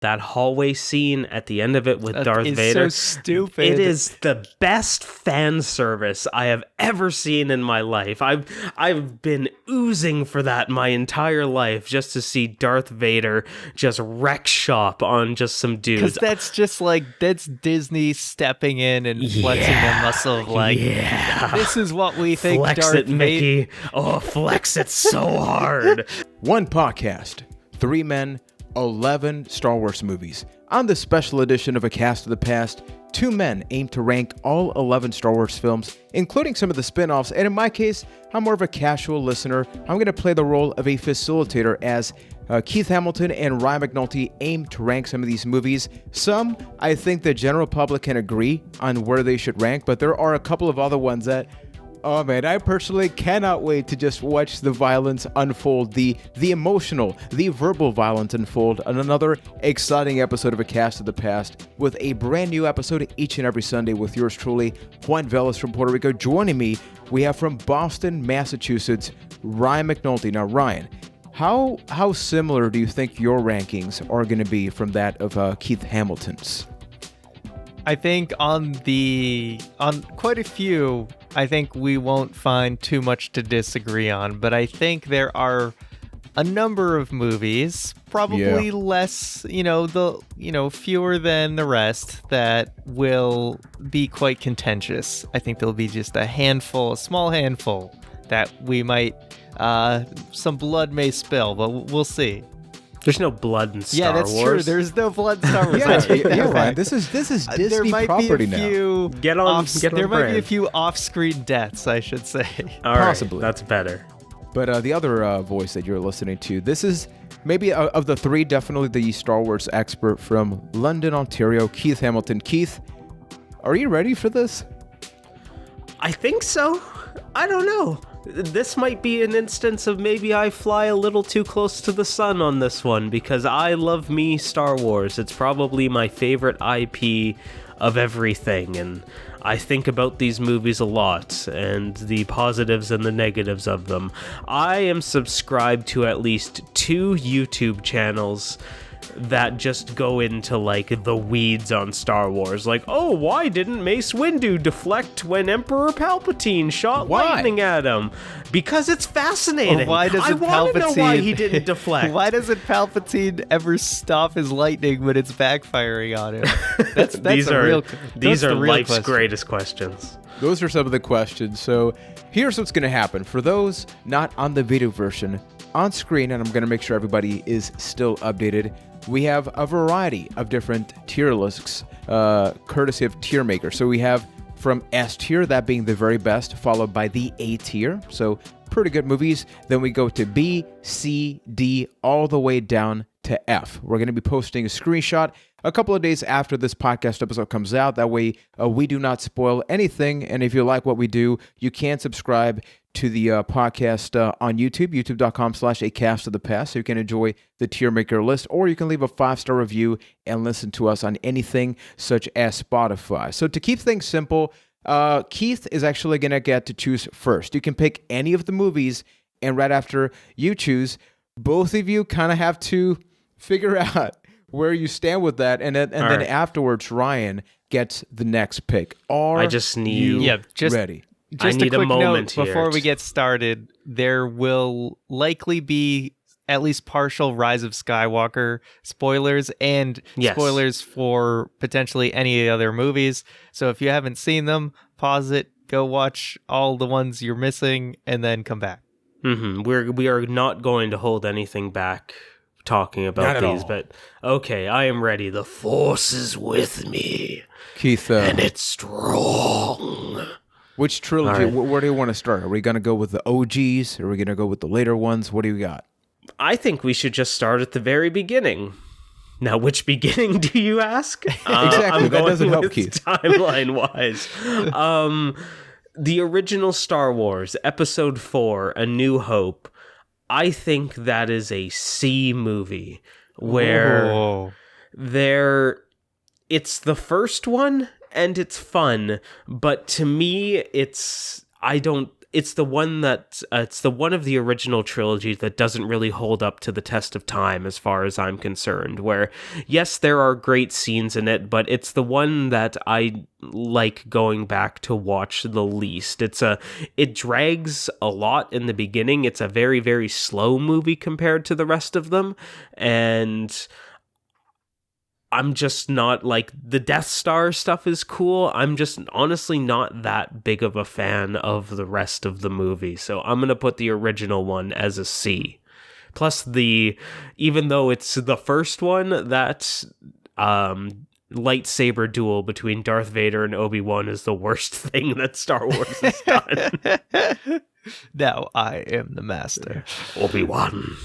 That hallway scene at the end of it with Darth Vader. It's so stupid. It is the best fan service I have ever seen in my life. I've been oozing for that my entire life just to see Darth Vader just wreck shop on just some dudes. Because that's just like, that's Disney stepping in and flexing their muscle of like, this is what we think Flex Darth it, Mickey. Oh, flex it so hard. One podcast, 3 men, 11 Star Wars movies. On this special edition of A Cast of the Past, 2 men aim to rank all 11 Star Wars films, including some of the spin-offs, and in my case, I'm more of a casual listener. I'm going to play the role of a facilitator as Keith Hamilton and Ryan McNulty aim to rank some of these movies. Some, I think the general public can agree on where they should rank, but there are a couple of other ones that, oh man, I personally cannot wait to just watch the violence unfold, the emotional, the verbal violence unfold on another exciting episode of A Cast of the Past, with a brand new episode each and every Sunday with yours truly, Juan Velas from Puerto Rico. Joining me, we have from Boston, Massachusetts, Ryan McNulty. Now, Ryan, how similar do you think your rankings are going to be from that of Keith Hamilton's? I think on quite a few, I think we won't find too much to disagree on, but I think there are a number of movies, probably less, fewer than the rest, that will be quite contentious. I think there'll be just a small handful that we might, some blood may spill, but we'll see. There's no blood in Star Wars. Yeah, that's true. There's no blood in Star Wars. Ryan. This is Disney there might property be a few now. Get on there might brand. be a few off-screen deaths, I should say. All right, Possibly. that's better. But the other voice that you're listening to, this is maybe of the 3, definitely the Star Wars expert from London, Ontario, Keith Hamilton. Keith, are you ready for this? I think so. I don't know. This might be an instance of maybe I fly a little too close to the sun on this one, because I love me Star Wars. It's probably my favorite IP of everything, and I think about these movies a lot, and the positives and the negatives of them. I am subscribed to at least 2 YouTube channels that just go into like the weeds on Star Wars, like, oh, why didn't Mace Windu deflect when Emperor Palpatine shot lightning at him? Because it's fascinating. Why doesn't I want to know why he didn't deflect. Why doesn't Palpatine ever stop his lightning when it's backfiring on him? That's these are life's question. greatest questions. Those are some of the questions. So here's what's going to happen. For those not on the video version, on screen, and I'm going to make sure everybody is still updated, we have a variety of different tier lists, courtesy of Tier Maker. So we have from S tier, that being the very best, followed by the A tier. So pretty good movies. Then we go to B, C, D, all the way down to F. We're going to be posting a screenshot a couple of days after this podcast episode comes out. That way we do not spoil anything. And if you like what we do, you can subscribe to the podcast on YouTube, youtube.com/acastofthepast, so you can enjoy the Tier Maker list, or you can leave a 5-star review and listen to us on anything such as Spotify. So to keep things simple, Keith is actually going to get to choose first. You can pick any of the movies, and right after you choose, both of you kind of have to figure out where you stand with that, and then afterwards, Ryan gets the next pick. I just need ready? Just I need a quick a moment note here. before we get started. There will likely be at least partial Rise of Skywalker spoilers and spoilers for potentially any other movies. So if you haven't seen them, pause it, go watch all the ones you're missing, and then come back. Mm-hmm. We are not going to hold anything back talking about these, but okay, I am ready. The Force is with me, Keith, and it's strong. Which trilogy? Right. Where do you want to start? Are we going to go with the OGs? Are we going to go with the later ones? What do you got? I think we should just start at the very beginning. Now, which beginning do you ask? Exactly. I'm That going doesn't help, with Keith. Timeline-wise. The original Star Wars, Episode 4, A New Hope, I think that is a C movie where it's the first one and it's fun, but to me, I don't it's the one that it's the one of the original trilogy that doesn't really hold up to the test of time as far as I'm concerned, where yes, there are great scenes in it, but it's the one that I like going back to watch the least. It drags a lot in the beginning. It's a very, very slow movie compared to the rest of them, and I'm just not like, the Death Star stuff is cool. I'm just honestly not that big of a fan of the rest of the movie. So I'm going to put the original one as a C. Plus even though it's the first one, that lightsaber duel between Darth Vader and Obi-Wan is the worst thing that Star Wars has done. Now I am the master. Obi-Wan.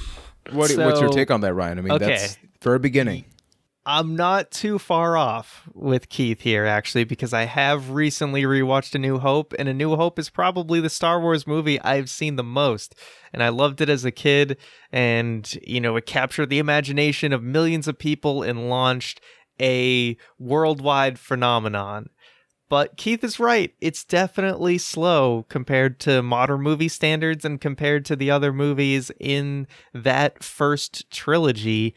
What's your take on that, Ryan? I mean, that's very beginning. I'm not too far off with Keith here, actually, because I have recently rewatched A New Hope, and A New Hope is probably the Star Wars movie I've seen the most. And I loved it as a kid, and, it captured the imagination of millions of people and launched a worldwide phenomenon. But Keith is right. It's definitely slow compared to modern movie standards and compared to the other movies in that first trilogy.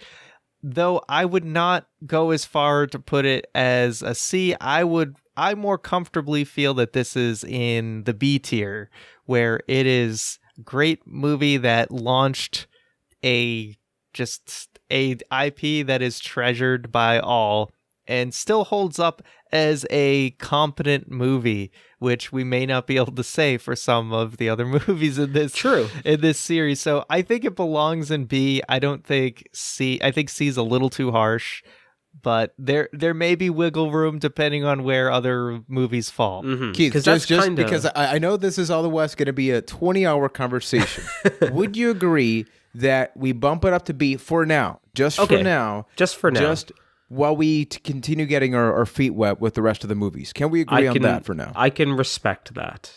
Though I would not go as far to put it as a C, I more comfortably feel that this is in the B tier, where it is a great movie that launched a IP that is treasured by all and still holds up as a competent movie, which we may not be able to say for some of the other movies in this series. So I think it belongs in B. I think C is a little too harsh, but there may be wiggle room depending on where other movies fall. Mm-hmm. Keith, because I know this is otherwise going to be a 20-hour conversation. Would you agree that we bump it up to B for now? Just for now. Just while we continue getting our feet wet with the rest of the movies. Can we agree on that for now? I can respect that.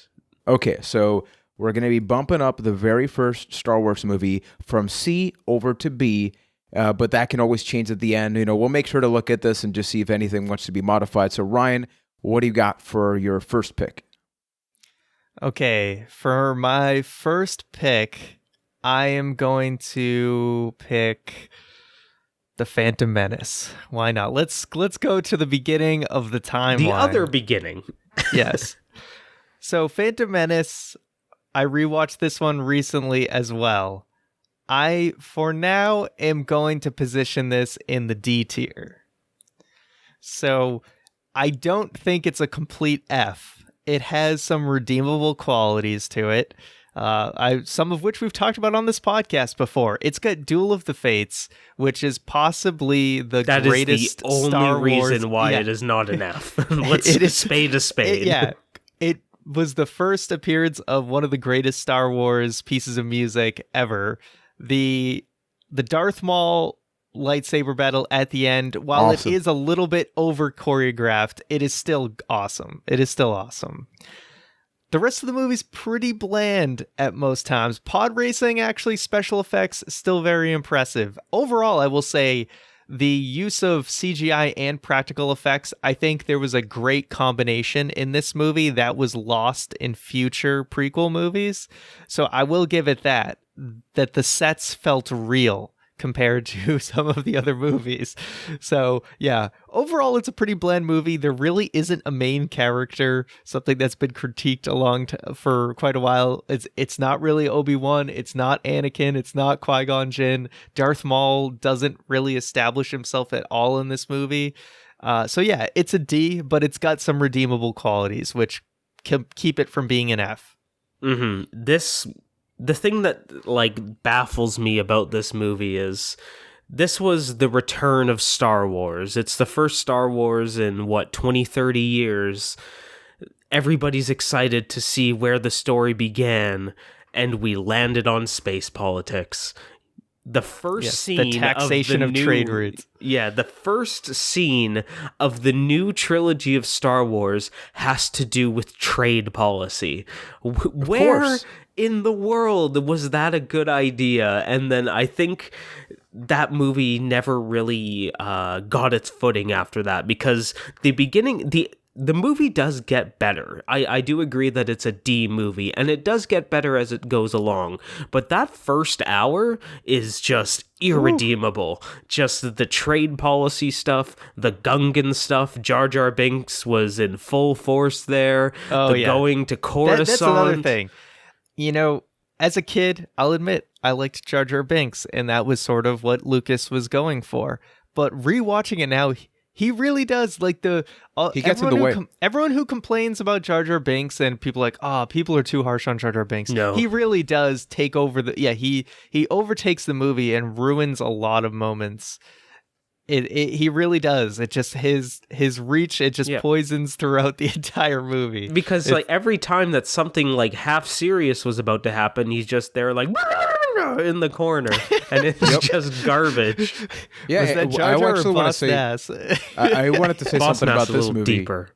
Okay, so we're going to be bumping up the very first Star Wars movie from C over to B, but that can always change at the end. We'll make sure to look at this and just see if anything wants to be modified. So, Ryan, what do you got for your first pick? Okay, for my first pick, I am going to pick The Phantom Menace. Why not? Let's go to the beginning of the timeline. The other beginning. Yes. So Phantom Menace, I rewatched this one recently as well. I, for now, am going to position this in the D tier. So I don't think it's a complete F. It has some redeemable qualities to it. Some of which we've talked about on this podcast before. It's got Duel of the Fates, which is possibly the greatest That is the Star only Wars. reason why it is not an F. Let's spade a spade. It was the first appearance of one of the greatest Star Wars pieces of music ever. The Darth Maul lightsaber battle at the end, while awesome. It is a little bit over choreographed, it is still awesome. The rest of the movie's pretty bland at most times. Pod racing, actually, special effects, still very impressive. Overall, I will say the use of CGI and practical effects, I think there was a great combination in this movie that was lost in future prequel movies. So I will give it that the sets felt real compared to some of the other movies. So yeah, overall it's a pretty bland movie. There really isn't a main character, something that's been critiqued for quite a while. It's not really Obi-Wan, it's not Anakin, it's not Qui-Gon Jinn. Darth Maul doesn't really establish himself at all in this movie. So yeah, it's a D, but it's got some redeemable qualities, which can keep it from being an F. Mm-hmm. The thing that baffles me about this movie is this was the return of Star Wars. It's the first Star Wars in 20, 30 years. Everybody's excited to see where the story began, and we landed on space politics. The first scene, the taxation of trade routes. Yeah, the first scene of the new trilogy of Star Wars has to do with trade policy. Where in the world was that a good idea? And then I think that movie never really got its footing after that, because the the movie does get better. I do agree that it's a D movie, and it does get better as it goes along. But that first hour is just irredeemable. Just the trade policy stuff, the Gungan stuff. Jar Jar Binks was in full force there. Going to Coruscant. That's another thing. You know, as a kid, I'll admit, I liked Jar Jar Binks, and that was sort of what Lucas was going for. But rewatching it now, he really does, like, he gets in the way. Everyone who complains about Jar Jar Binks and people like, people are too harsh on Jar Jar Binks. No. He really does take over he overtakes the movie and ruins a lot of moments. He really does. It just his reach, it just poisons throughout the entire movie. Because like every time that something like half serious was about to happen, he's just there like in the corner, and it's just garbage. Yeah, was that Jar Jar or Boss Nass? I wanted to say something about this movie. Deeper.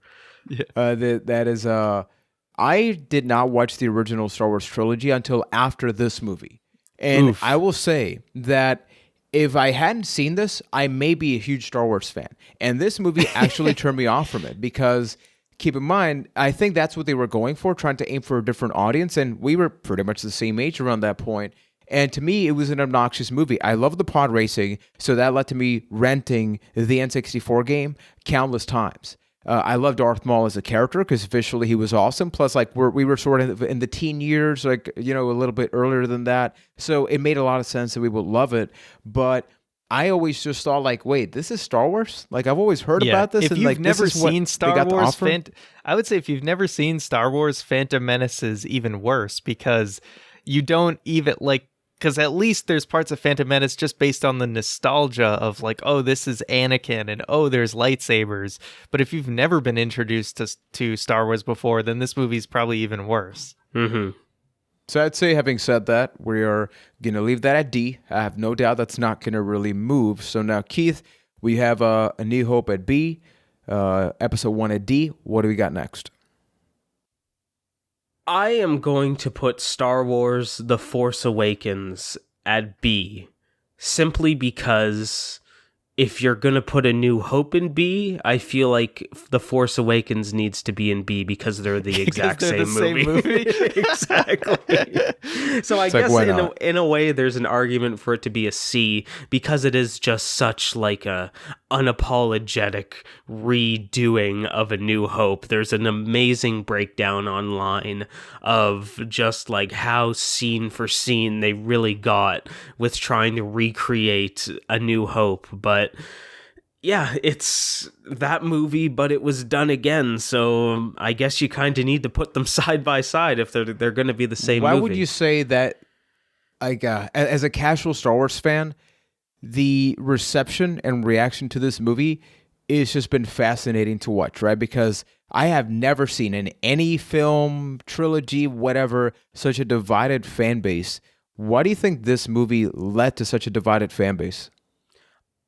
That is, I did not watch the original Star Wars trilogy until after this movie, and I will say that if I hadn't seen this, I may be a huge Star Wars fan, and this movie actually turned me off from it because. Keep in mind, I think that's what they were going for, trying to aim for a different audience, and we were pretty much the same age around that point. And to me, it was an obnoxious movie. I love the pod racing, so that led to me renting the N64 game countless times. I love Darth Maul as a character because visually he was awesome. Plus, like we were sort of in the teen years, like a little bit earlier than that, so it made a lot of sense that we would love it. But I always just thought, like, wait, this is Star Wars? Like, I've always heard about this. If and you've like, never seen Star Wars, I would say if you've never seen Star Wars, Phantom Menace is even worse because you don't even, like, because at least there's parts of Phantom Menace just based on the nostalgia of, like, oh, this is Anakin, and oh, there's lightsabers. But if you've never been introduced to Star Wars before, then this movie's probably even worse. Mm-hmm. So I'd say, having said that, we are going to leave that at D. I have no doubt that's not going to really move. So now, Keith, we have A New Hope at B, Episode 1 at D. What do we got next? I am going to put Star Wars The Force Awakens at B, simply because if you're going to put A New Hope in B, I feel like The Force Awakens needs to be in B because they're the exact same movie. Exactly. So I guess in a way there's an argument for it to be a C because it is just such like a unapologetic redoing of A New Hope. There's an amazing breakdown online of just like how scene for scene they really got with trying to recreate A New Hope. But yeah, it's that movie, but it was done again. So I guess you kind of need to put them side by side if they're going to be the same movie. Why would you say that, like, as a casual Star Wars fan, the reception and reaction to this movie has just been fascinating to watch, right? Because I have never seen in any film, trilogy, whatever, such a divided fan base. Why do you think this movie led to such a divided fan base?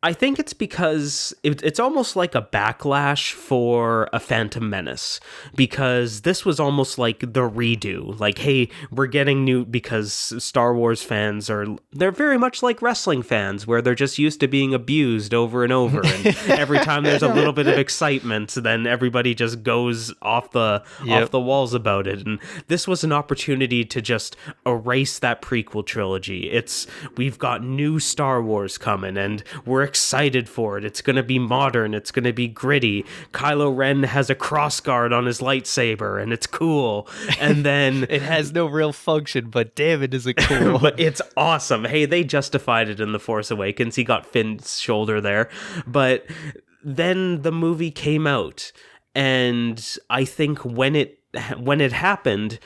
I think it's because it's almost like a backlash for A Phantom Menace, because this was almost like the redo. Like, hey, we're getting new, because Star Wars fans they're very much like wrestling fans, where they're just used to being abused over and over. And every time there's a little bit of excitement, then everybody just goes off the walls about it. And this was an opportunity to just erase that prequel trilogy. We've got new Star Wars coming, and we're excited for it. It's going to be modern. It's going to be gritty. Kylo Ren has a crossguard on his lightsaber, and it's cool. And then it has no real function, but damn it, is it cool. But it's awesome. Hey, they justified it in The Force Awakens. He got Finn's shoulder there. But then the movie came out, and I think when it happened,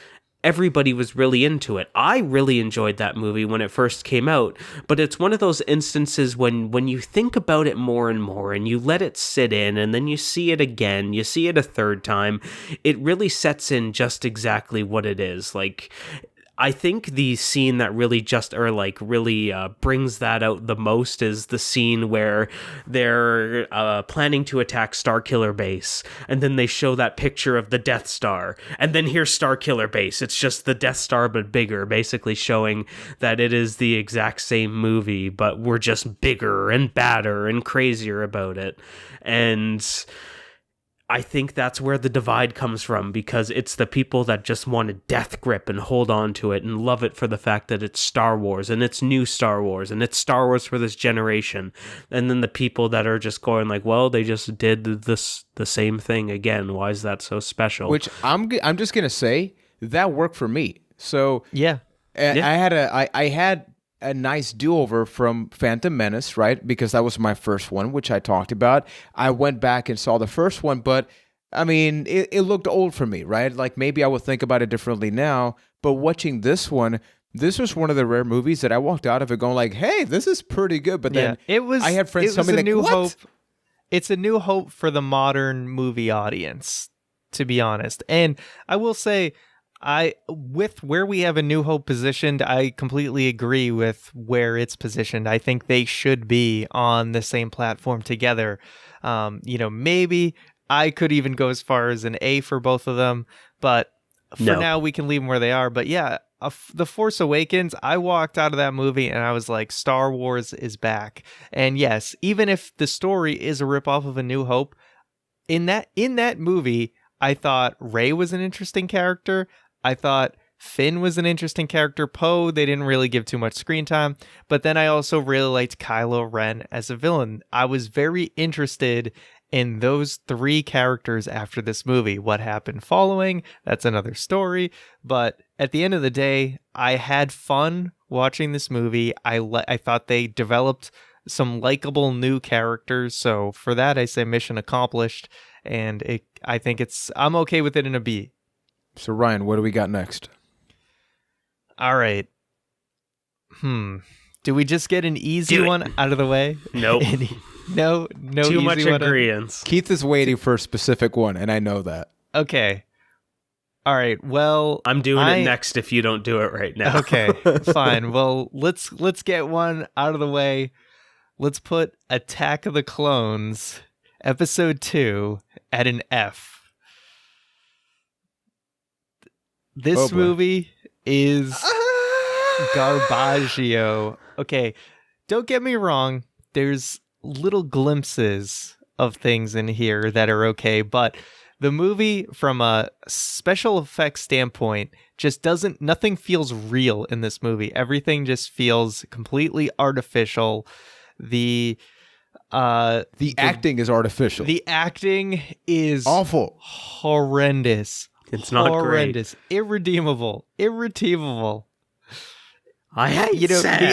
everybody was really into it. I really enjoyed that movie when it first came out, but it's one of those instances when you think about it more and more and you let it sit in, and then you see it again, you see it a third time, it really sets in just exactly what it is. Like, I think the scene that really brings that out the most is the scene where they're planning to attack Starkiller Base, and then they show that picture of the Death Star, and then here's Starkiller Base. It's just the Death Star but bigger, basically showing that it is the exact same movie, but we're just bigger and badder and crazier about it. And I think that's where the divide comes from, because it's the people that just want a death grip and hold on to it and love it for the fact that it's Star Wars and it's new Star Wars and it's Star Wars for this generation. And then the people that are just going like, well, they just did the same thing again. Why is that so special? Which I'm just gonna say that worked for me. So Yeah. I had a nice do-over from Phantom Menace, right? Because that was my first one, which I talked about. I went back and saw the first one, but I mean, it looked old for me, right? Like maybe I would think about it differently now, but watching this one, this was one of the rare movies that I walked out of it going like, hey, this is pretty good. But then I had friends tell me like, what? Hope. It's a new hope for the modern movie audience, to be honest. And I will say, with where we have A New Hope positioned, I completely agree with where it's positioned. I think they should be on the same platform together. Maybe I could even go as far as an A for both of them, but for now we can leave them where they are. But yeah, The Force Awakens, I walked out of that movie and I was like, Star Wars is back. And yes, even if the story is a ripoff of A New Hope, in that movie, I thought Rey was an interesting character. I thought Finn was an interesting character. Poe, they didn't really give too much screen time. But then I also really liked Kylo Ren as a villain. I was very interested in those three characters after this movie. What happened following, that's another story. But at the end of the day, I had fun watching this movie. I thought they developed some likable new characters. So for that, I say mission accomplished. And I think I'm okay with it in a B. So Ryan, what do we got next? All right. Do we just get an easy one out of the way? Nope. No Too easy much one. agreeance. Keith is waiting for a specific one, and I know that. Okay. All right. Well, I'm doing it next if you don't do it right now. Okay. Fine. Well, let's get one out of the way. Let's put Attack of the Clones, Episode 2, at an F. This movie is garbaggio. Okay, don't get me wrong. There's little glimpses of things in here that are okay, but the movie, from a special effects standpoint, just nothing feels real in this movie. Everything just feels completely artificial. The acting is artificial. The acting is awful. Horrendous. It's not horrendous. Great. Irredeemable. I hate sand.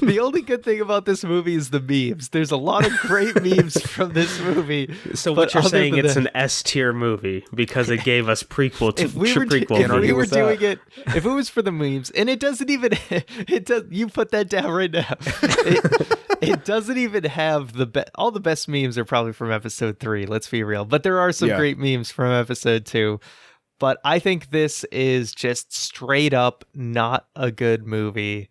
The only good thing about this movie is the memes. There's a lot of great memes from this movie. So what you're saying, it's an S tier movie because it gave us prequel. If it was for the memes, and it doesn't even. You put that down right now. It doesn't even have all the best memes are probably from episode 3. Let's be real, but there are some great memes from episode 2. But I think this is just straight up not a good movie.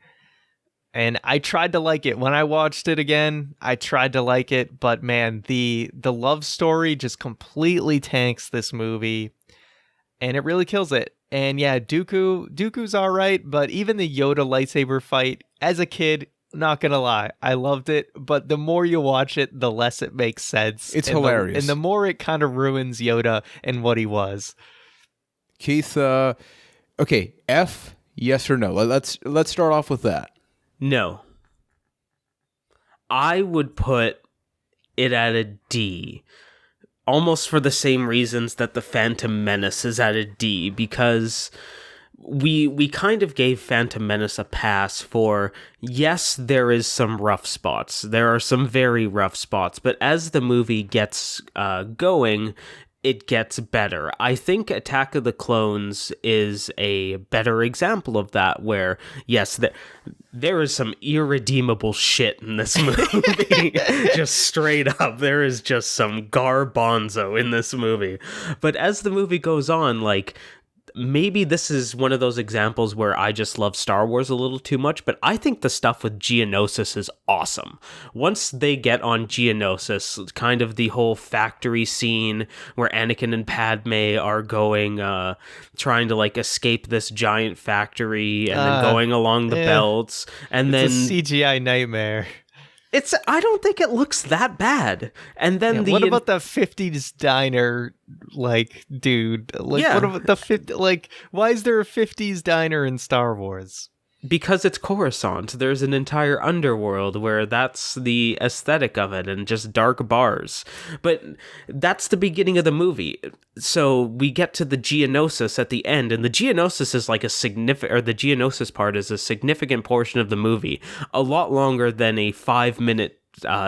And I tried to like it. When I watched it again, I tried to like it. But man, the love story just completely tanks this movie. And it really kills it. And yeah, Dooku's all right. But even the Yoda lightsaber fight, as a kid, not gonna lie, I loved it. But the more you watch it, the less it makes sense. It's hilarious. And the more it kind of ruins Yoda and what he was. Keith, okay, F, yes or no? Let's start off with that. No. I would put it at a D, almost for the same reasons that the Phantom Menace is at a D, because we kind of gave Phantom Menace a pass for, yes, there is some rough spots. There are some very rough spots, but as the movie gets going, it gets better. I think Attack of the Clones is a better example of that, where, yes, there is some irredeemable shit in this movie. Just straight up. There is just some garbanzo in this movie. But as the movie goes on, like, maybe this is one of those examples where I just love Star Wars a little too much, but I think the stuff with Geonosis is awesome. Once they get on Geonosis, kind of the whole factory scene where Anakin and Padme are going, trying to like escape this giant factory and then going along the belts, and it's then a CGI nightmare. I don't think it looks that bad. And then What about the 50s diner, like, dude? Like, Yeah. what about the 50, like, why is there a 50s diner in Star Wars? because it's Coruscant, there's an entire underworld where that's the aesthetic of it and just dark bars. But that's the beginning of the movie. So we get to the Geonosis at the end, and the Geonosis is like the Geonosis part is a significant portion of the movie, a lot longer than a 5-minute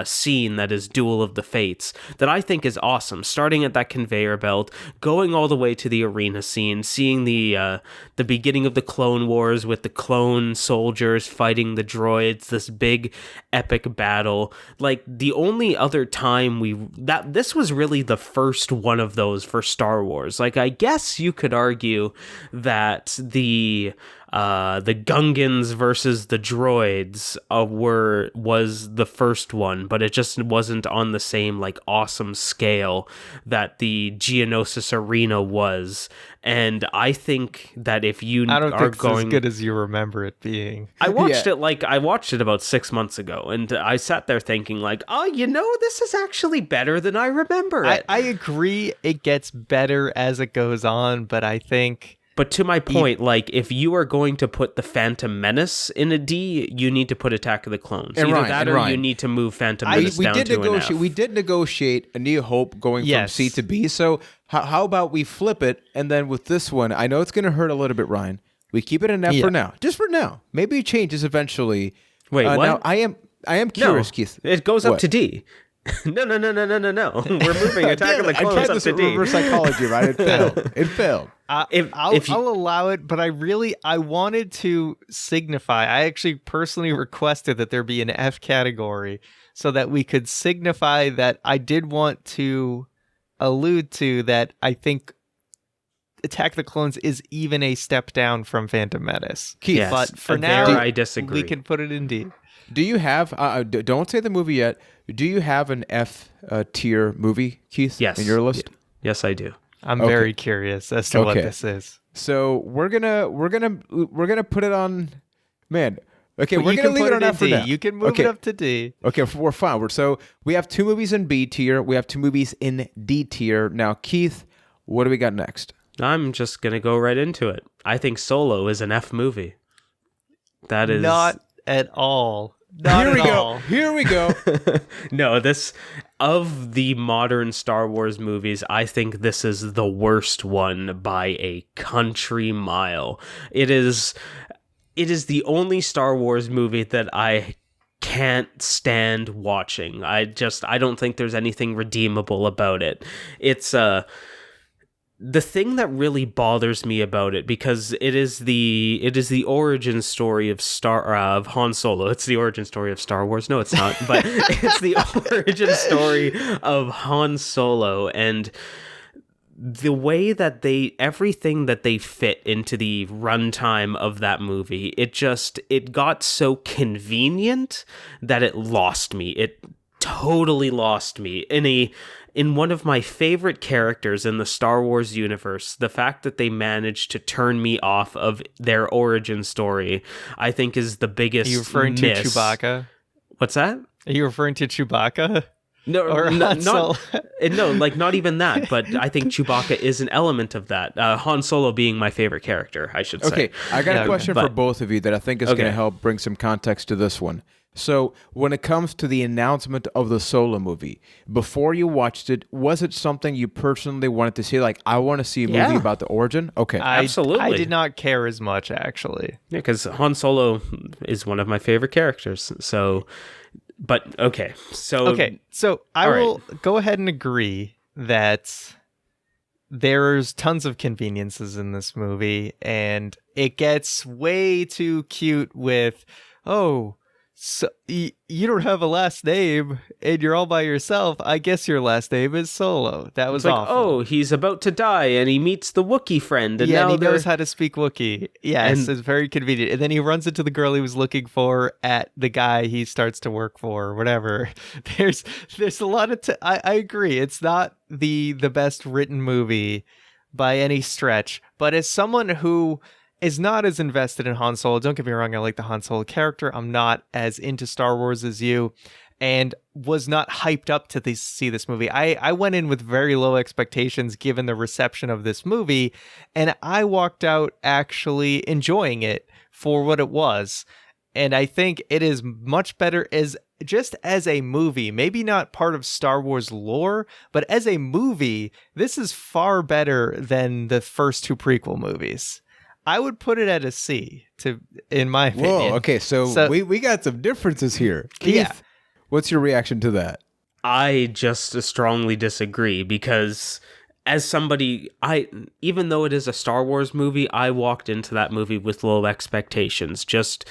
scene that is Duel of the Fates that I think is awesome. Starting at that conveyor belt, going all the way to the arena scene, seeing the beginning of the Clone Wars with the clone soldiers fighting the droids, this big epic battle. Like the only other time this was really the first one of those for Star Wars. Like I guess you could argue that the Gungans versus the droids was the first one, but it just wasn't on the same like awesome scale that the Geonosis Arena was. And I think that if you I don't are think it's going as good as you remember it being. I watched it about 6 months ago, and I sat there thinking like, oh, this is actually better than I remember it. I agree it gets better as it goes on, but I think... But to my point, like, if you are going to put the Phantom Menace in a D, you need to put Attack of the Clones. And Either Ryan, that and or Ryan. you need to move Phantom Menace we down did to negotiate. an F. We did negotiate A New Hope going from Yes. C to B. So how about we flip it, and then with this one, I know it's going to hurt a little bit, Ryan. We keep it an F Yeah. for now, just for now. Maybe it changes eventually. Wait, what? Now I am curious, Keith. It goes up What? to D. No. We're moving Attack of the I Clones tried up this to D. reverse psychology, right? It failed. It failed. I'll allow it, but I wanted to signify. I actually personally requested that there be an F category so that we could signify that I did want to allude to that I think Attack of the Clones is even a step down from Phantom Menace. Keith, Yes, But for there now, I disagree. we can put it in D. do you have? Don't say the movie yet. Do you have an F tier movie, Keith? Yes. in your list. Yes, I do. I'm Okay. very curious as to what Okay. this is. So we're gonna put it on. Man, okay, But we're you gonna can leave put it on in F for D. now. You can move Okay. it up to D. Okay, we're fine. So we have 2 movies in B tier. We have 2 movies in D tier. Now, Keith, what do we got next? I'm just going to go right into it. I think Solo is an F movie. That is... Not at all. Not Here we at go. all. Here we go. No, of the modern Star Wars movies, I think this is the worst one by a country mile. It is the only Star Wars movie that I can't stand watching. I don't think there's anything redeemable about it. It's the thing that really bothers me about it, because it is the origin story of Han Solo. It's the origin story of Star Wars. No, it's not. But it's the origin story of Han Solo, and the way that everything that they fit into the runtime of that movie, it got so convenient that it lost me. It totally lost me in one of my favorite characters in the Star Wars universe. The fact that they managed to turn me off of their origin story, I think, is the biggest Are you referring to miss. Chewbacca? What's that? Are you referring to Chewbacca? No, Or Han not Solo? not even that. But I think Chewbacca is an element of that. Han Solo being my favorite character, I should say. Okay, I got Yeah, a question for but- both of you that I think is going Okay. to help bring some context to this one. So, when it comes to the announcement of the Solo movie, before you watched it, was it something you personally wanted to see? Like, I want to see a movie Yeah. about the origin? Okay. Absolutely. I did not care as much, actually. Yeah, because Han Solo is one of my favorite characters. So, but okay, so Okay, so I all right. will go ahead and agree that there's tons of conveniences in this movie, and it gets way too cute with, oh, so you don't have a last name and you're all by yourself. I guess your last name is Solo. That was It's like, awful. oh, he's about to die, and he meets the Wookiee friend, and yeah, now and he knows they're- how to speak Wookiee. Yes, And- it's very convenient. And then he runs into the girl he was looking for at the guy he starts to work for, or whatever. There's a lot of. I agree. It's not the best written movie by any stretch, but as someone who is not as invested in Han Solo, don't get me wrong, I like the Han Solo character. I'm not as into Star Wars as you. and was not hyped up to see this movie. I went in with very low expectations given the reception of this movie, and I walked out actually enjoying it for what it was. And I think it is much better as just as a movie, maybe not part of Star Wars lore, but as a movie, this is far better than the first two prequel movies. I would put it at a C, in my opinion. Whoa, okay, so we got some differences here. Keith, Yeah. what's your reaction to that? I just strongly disagree because as somebody, even though it is a Star Wars movie, I walked into that movie with low expectations. Just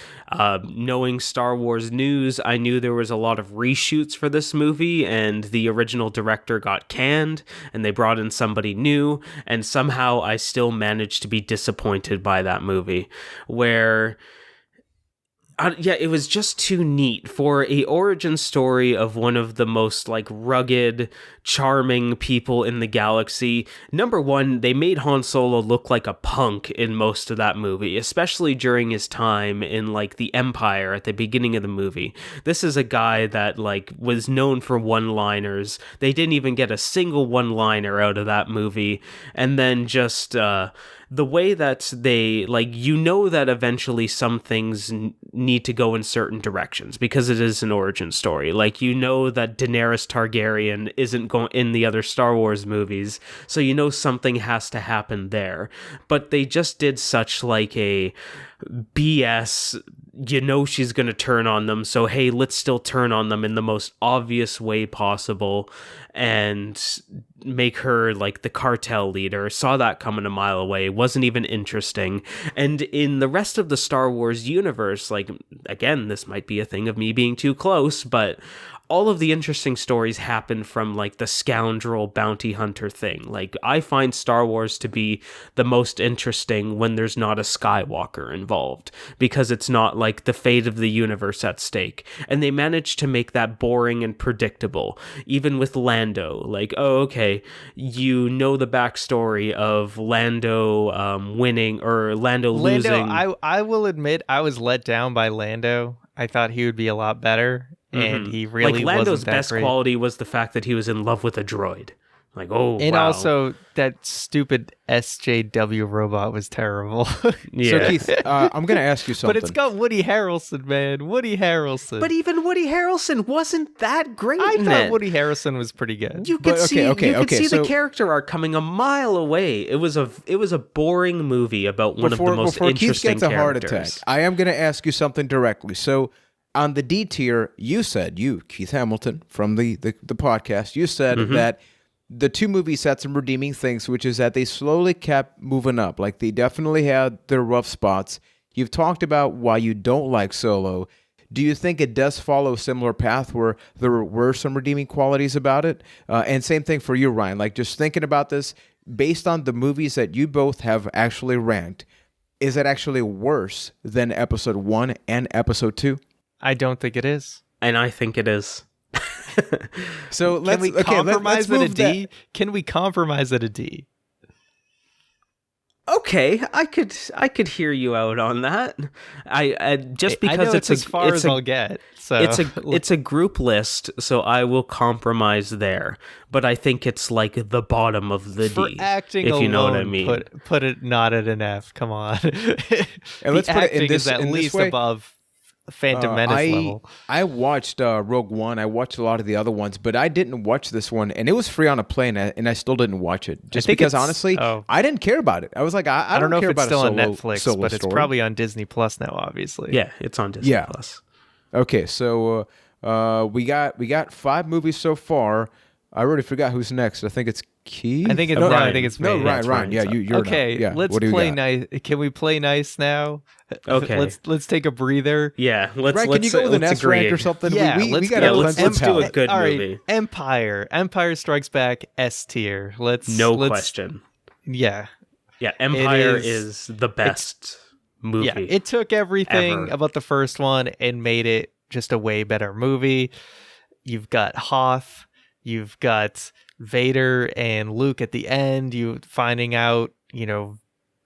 knowing Star Wars news, I knew there was a lot of reshoots for this movie, and the original director got canned, and they brought in somebody new, and somehow I still managed to be disappointed by that movie, where... it was just too neat for a origin story of one of the most like rugged, charming people in the galaxy. Number one, they made Han Solo look like a punk in most of that movie, especially during his time in like the Empire at the beginning of the movie. This is a guy that like was known for one-liners. They didn't even get a single one-liner out of that movie, and then just the way that they, like, you know that eventually some things need to go in certain directions because it is an origin story. Like, you know that Daenerys Targaryen isn't going in the other Star Wars movies, so you know something has to happen there. But they just did such, like, a BS, you know she's going to turn on them, so hey, let's still turn on them in the most obvious way possible and make her like the cartel leader. Saw that coming a mile away. Wasn't even interesting. And in the rest of the Star Wars universe, like, again, this might be a thing of me being too close, but all of the interesting stories happen from like the scoundrel bounty hunter thing. Like, I find Star Wars to be the most interesting when there's not a Skywalker involved, because it's not like the fate of the universe at stake. And they managed to make that boring and predictable, even with Lando. Like, oh, okay, you know the backstory of Lando winning or Lando losing. I will admit I was let down by Lando. I thought he would be a lot better. And he really like Lando's wasn't that best great. quality was the fact that he was in love with a droid. Like, oh, and wow. also that stupid SJW robot was terrible. Yeah. So Keith, I'm going to ask you something. But it's got Woody Harrelson, man. Woody Harrelson. But even Woody Harrelson wasn't that great. I in thought it. Woody Harrelson was pretty good. You could But, see, so- the character arc coming a mile away. It was a boring movie about one of the most before Keith interesting gets a heart characters. attack, I am going to ask you something directly. So on the D tier, you said, Keith Hamilton from the podcast, you said that the two movies had some redeeming things, which is that they slowly kept moving up. Like, they definitely had their rough spots. You've talked about why you don't like Solo. Do you think it does follow a similar path where there were some redeeming qualities about it? And same thing for you, Ryan. Like, just thinking about this, based on the movies that you both have actually ranked, is it actually worse than Episode 1 and Episode 2? I don't think it is. And I think it is. So let's Can we compromise at a move D? Can we compromise at a D? Okay, I could hear you out on that. I just because I know it's as far as a, I'll get. So it's a group list, so I will compromise there. But I think it's like the bottom of the for D, acting if alone, you know what I mean. Put it not at an F. Come on. And let's put it in acting this is at in this least way. above Phantom Menace level. I watched Rogue One. I watched a lot of the other ones, but I didn't watch this one, and it was free on a plane, and I still didn't watch it just think because it's- honestly, oh. I didn't care about it. I was like, I don't know care if it's about still a on solo, Netflix, solo but it's story. probably on Disney Plus now, obviously. Yeah, it's on Disney Yeah. Plus. Okay. So we got 5 movies so far. I already forgot who's next. I think it's Keith. I think it's Ryan. I think it's me. No, Yeah, Ryan. it's Ryan. Yeah, Ryan's you're Okay, now. Yeah. let's what do you play got? nice. Can we play nice now? Okay. Let's take a breather. Yeah, let's Ryan, can let's you go with an let's S rank agree. or something? Yeah, we let's got go. a let's cleanse the do a palate. good All right, movie. Empire Strikes Back S tier. Let's Question. Yeah, Yeah, Empire is- is the best movie. yeah. It took everything ever. about the first one and made it just a way better movie. You've got Hoth. You've got Vader and Luke at the end. You finding out,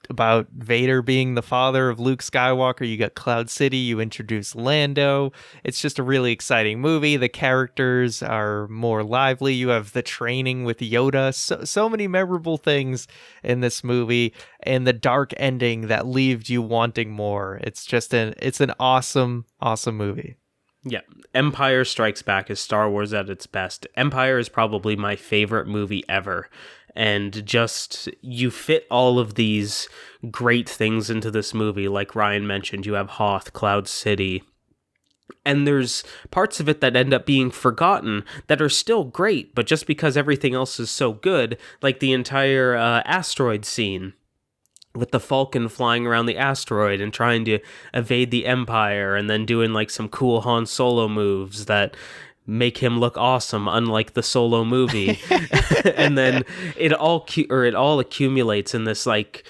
about Vader being the father of Luke Skywalker. You got Cloud City, you introduce Lando. It's just a really exciting movie. The characters are more lively. You have the training with Yoda. So many memorable things in this movie, and the dark ending that leaves you wanting more. It's an awesome movie. Yeah, Empire Strikes Back is Star Wars at its best. Empire is probably my favorite movie ever. And just, you fit all of these great things into this movie. Like Ryan mentioned, you have Hoth, Cloud City. And there's parts of it that end up being forgotten that are still great, but just because everything else is so good, like the entire asteroid scene with the Falcon flying around the asteroid and trying to evade the Empire, and then doing like some cool Han Solo moves that make him look awesome, unlike the Solo movie. And then it all accumulates in this like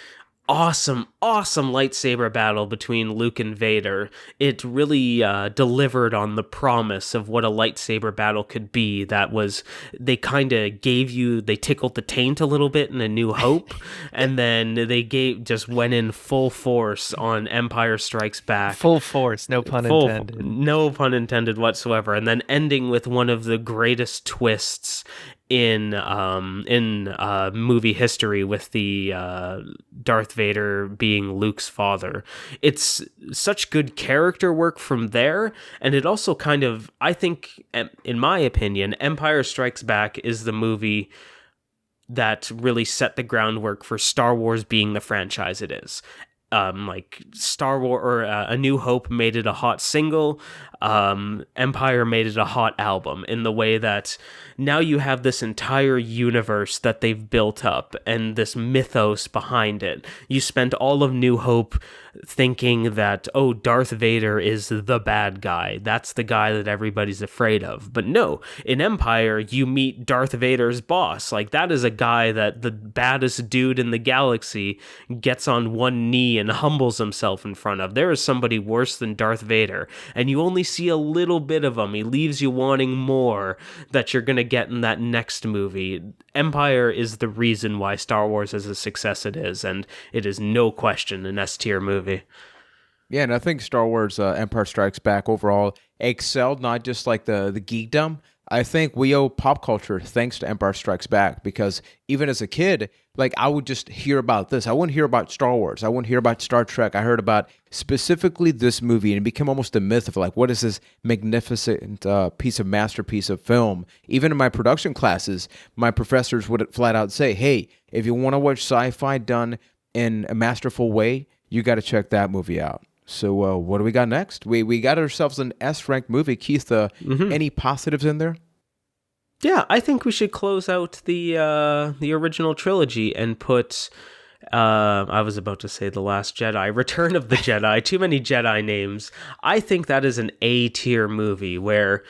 awesome lightsaber battle between Luke and Vader. It really delivered on the promise of what a lightsaber battle could be. That was, they kind of they tickled the taint a little bit in A New Hope, and then they just went in full force on Empire Strikes Back. Full force, no pun intended. No pun intended whatsoever. And then ending with one of the greatest twists in movie history, with the Darth Vader being Luke's father. It's such good character work from there, and it also kind of, I think, in my opinion, Empire Strikes Back is the movie that really set the groundwork for Star Wars being the franchise it is. Like Star Wars or A New Hope made it a hot single. Empire made it a hot album, in the way that now you have this entire universe that they've built up and this mythos behind it. You spent all of New Hope thinking that, oh, Darth Vader is the bad guy. That's the guy that everybody's afraid of. But no, in Empire, you meet Darth Vader's boss. Like, that is a guy that the baddest dude in the galaxy gets on one knee and humbles himself in front of. There is somebody worse than Darth Vader, and you only see a little bit of him. He leaves you wanting more that you're going to get in that next movie. Empire is the reason why Star Wars is a success it is, and it is no question an S-tier movie. Yeah, and I think Star Wars Empire Strikes Back overall excelled, not just like the geekdom. I think we owe pop culture thanks to Empire Strikes Back, because even as a kid, like, I would just hear about this. I wouldn't hear about Star Wars. I wouldn't hear about Star Trek. I heard about specifically this movie, and it became almost a myth of like, what is this magnificent masterpiece of film? Even in my production classes, my professors would flat out say, hey, if you want to watch sci-fi done in a masterful way, you got to check that movie out. So what do we got next? We got ourselves an S-ranked movie. Keith, any positives in there? Yeah, I think we should close out the original trilogy and put, I was about to say The Last Jedi, Return of the Jedi, too many Jedi names. I think that is an A-tier movie where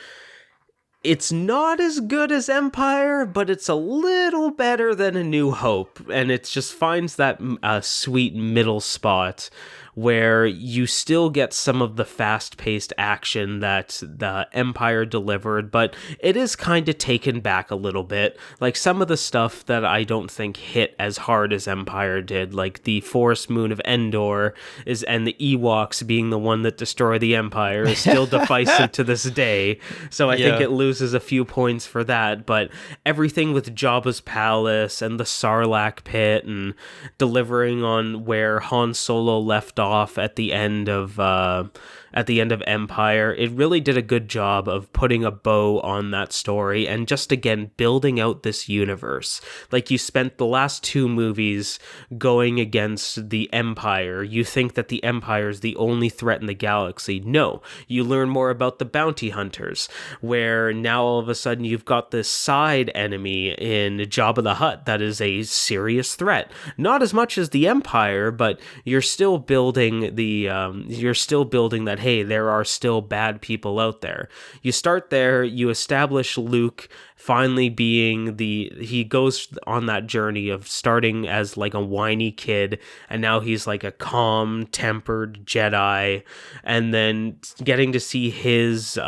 it's not as good as Empire, but it's a little better than A New Hope, and it just finds that sweet middle spot where you still get some of the fast-paced action that the Empire delivered, but it is kind of taken back a little bit. Like, some of the stuff that I don't think hit as hard as Empire did, like the Forest Moon of Endor and the Ewoks being the one that destroy the Empire, is still divisive to this day. So I think it loses a few points for that, but everything with Jabba's palace and the Sarlacc pit and delivering on where Han Solo left off at the end of Empire, it really did a good job of putting a bow on that story and just, again, building out this universe. Like, you spent the last two movies going against the Empire. You think that the Empire is the only threat in the galaxy. No, you learn more about the bounty hunters, where now all of a sudden you've got this side enemy in Jabba the Hutt that is a serious threat. Not as much as the Empire, but you're still building that, hey, there are still bad people out there. You start there, you establish Luke finally being he goes on that journey of starting as like a whiny kid, and now he's like a calm-tempered Jedi, and then getting to see his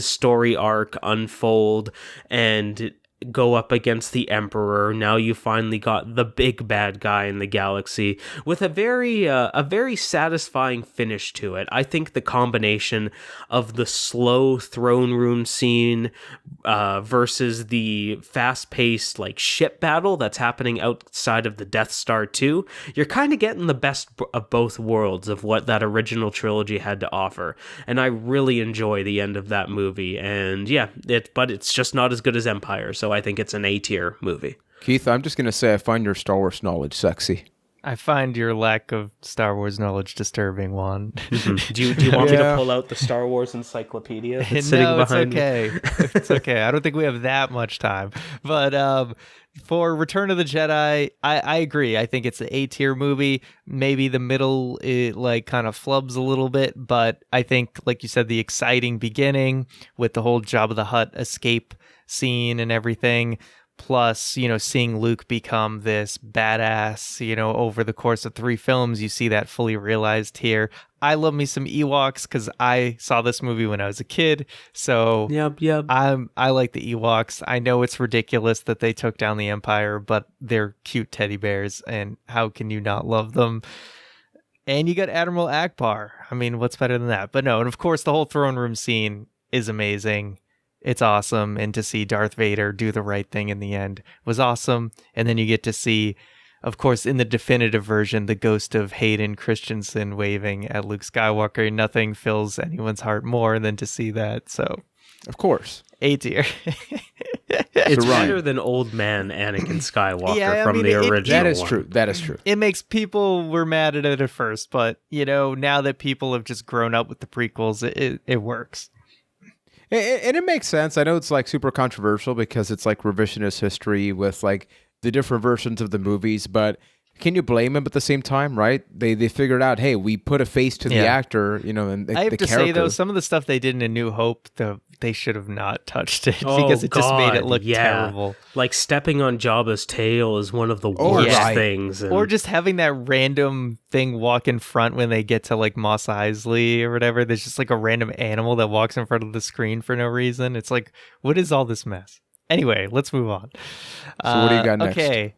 story arc unfold, and go up against the Emperor. Now you finally got the big bad guy in the galaxy with a very satisfying finish to it. I think the combination of the slow throne room scene versus the fast-paced like ship battle that's happening outside of the Death Star 2, you're kind of getting the best of both worlds of what that original trilogy had to offer. And I really enjoy the end of that movie. And yeah, but it's just not as good as Empire, so I think it's an A-tier movie. Keith, I'm just going to say I find your Star Wars knowledge sexy. I find your lack of Star Wars knowledge disturbing, Juan. Do you want me to pull out the Star Wars encyclopedia that's sitting No, it's behind okay. It's okay. I don't think we have that much time. But for Return of the Jedi, I agree. I think it's an A-tier movie. Maybe the middle, it like kind of flubs a little bit, but I think, like you said, the exciting beginning with the whole Jabba the Hutt escape scene and everything, plus, you know, seeing Luke become this badass, you know, over the course of 3 films, you see that fully realized here. I love me some Ewoks because I saw this movie when I was a kid, so Yep. I like the Ewoks. I know it's ridiculous that they took down the Empire, but they're cute teddy bears, and how can you not love them? And you got Admiral Akbar. I mean, what's better than that? But no, and of course the whole throne room scene is amazing. It's awesome, and to see Darth Vader do the right thing in the end was awesome. And then you get to see, of course, in the definitive version, the ghost of Hayden Christensen waving at Luke Skywalker. Nothing fills anyone's heart more than to see that. So, Of course. A-tier. It's Ryan. better than old man Anakin Skywalker Yeah, I from mean, the it- original That is one. true. That is true. It makes people were mad at it at first, but, you know, now that people have just grown up with the prequels, it works. And it makes sense. I know it's like super controversial because it's like revisionist history with like the different versions of the movies, but can you blame them at the same time, right? They figured out, hey, we put a face to the Yeah. actor, you know, and the, I have the to character. say, though, some of the stuff they did in A New Hope, they should have not touched it Oh, because it just made it God, look yeah. terrible. Like stepping on Jabba's tail is one of the Oh, worst right. things. And Or just having that random thing walk in front when they get to like Mos Eisley or whatever. There's just like a random animal that walks in front of the screen for no reason. It's like, what is all this mess? Anyway, let's move on. So what do you got next? Okay.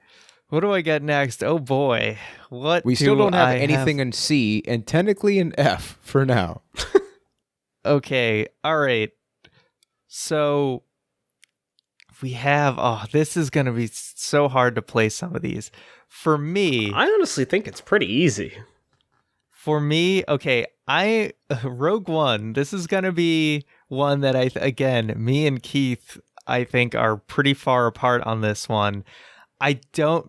What do I got next? Oh boy. What We still do don't have I anything in C and technically in F for now. Okay. All right. So we have, this is going to be so hard to play some of these. For me, I honestly think it's pretty easy. okay, Rogue One, this is going to be one that again, me and Keith, I think are pretty far apart on this one.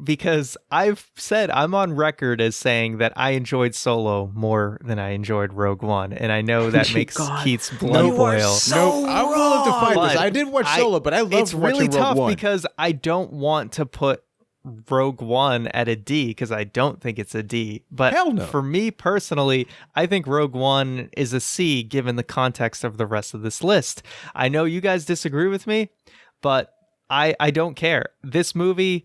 Because I've said I'm on record as saying that I enjoyed Solo more than I enjoyed Rogue One. And I know that makes God. Keith's blood You are boil. so I'm willing to fight this. But I did watch Solo, but I loved it's really watching tough Rogue One. because I don't want to put Rogue One at a D because I don't think it's a D. But Hell no. for me personally, I think Rogue One is a C given the context of the rest of this list. I know you guys disagree with me, but I don't care. This movie,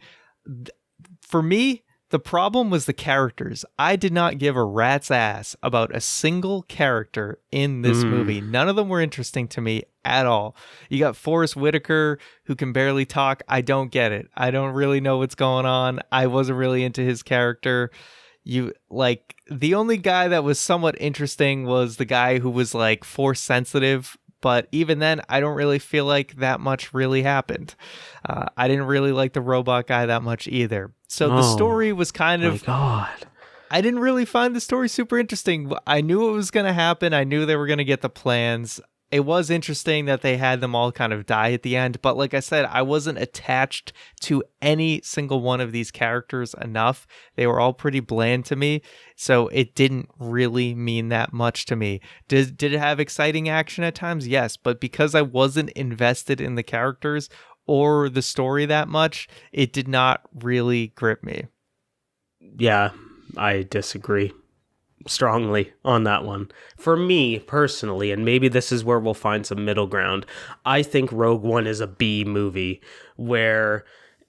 for me, the problem was the characters. I did not give a rat's ass about a single character in this movie. None of them were interesting to me at all. You got Forrest Whitaker, who can barely talk. I don't get it. I don't really know what's going on. I wasn't really into his character. The only guy that was somewhat interesting was the guy who was like Force sensitive. But even then, I don't really feel like that much really happened. I didn't really like the robot guy that much either. So the story was kind My of... God. I didn't really find the story super interesting. I knew it was going to happen. I knew they were going to get the plans. It was interesting that they had them all kind of die at the end. But like I said, I wasn't attached to any single one of these characters enough. They were all pretty bland to me. So it didn't really mean that much to me. Did it have exciting action at times? Yes. But because I wasn't invested in the characters or the story that much, it did not really grip me. Yeah, I disagree strongly on that one. For me personally, and maybe this is where we'll find some middle ground, I think Rogue One is a B movie where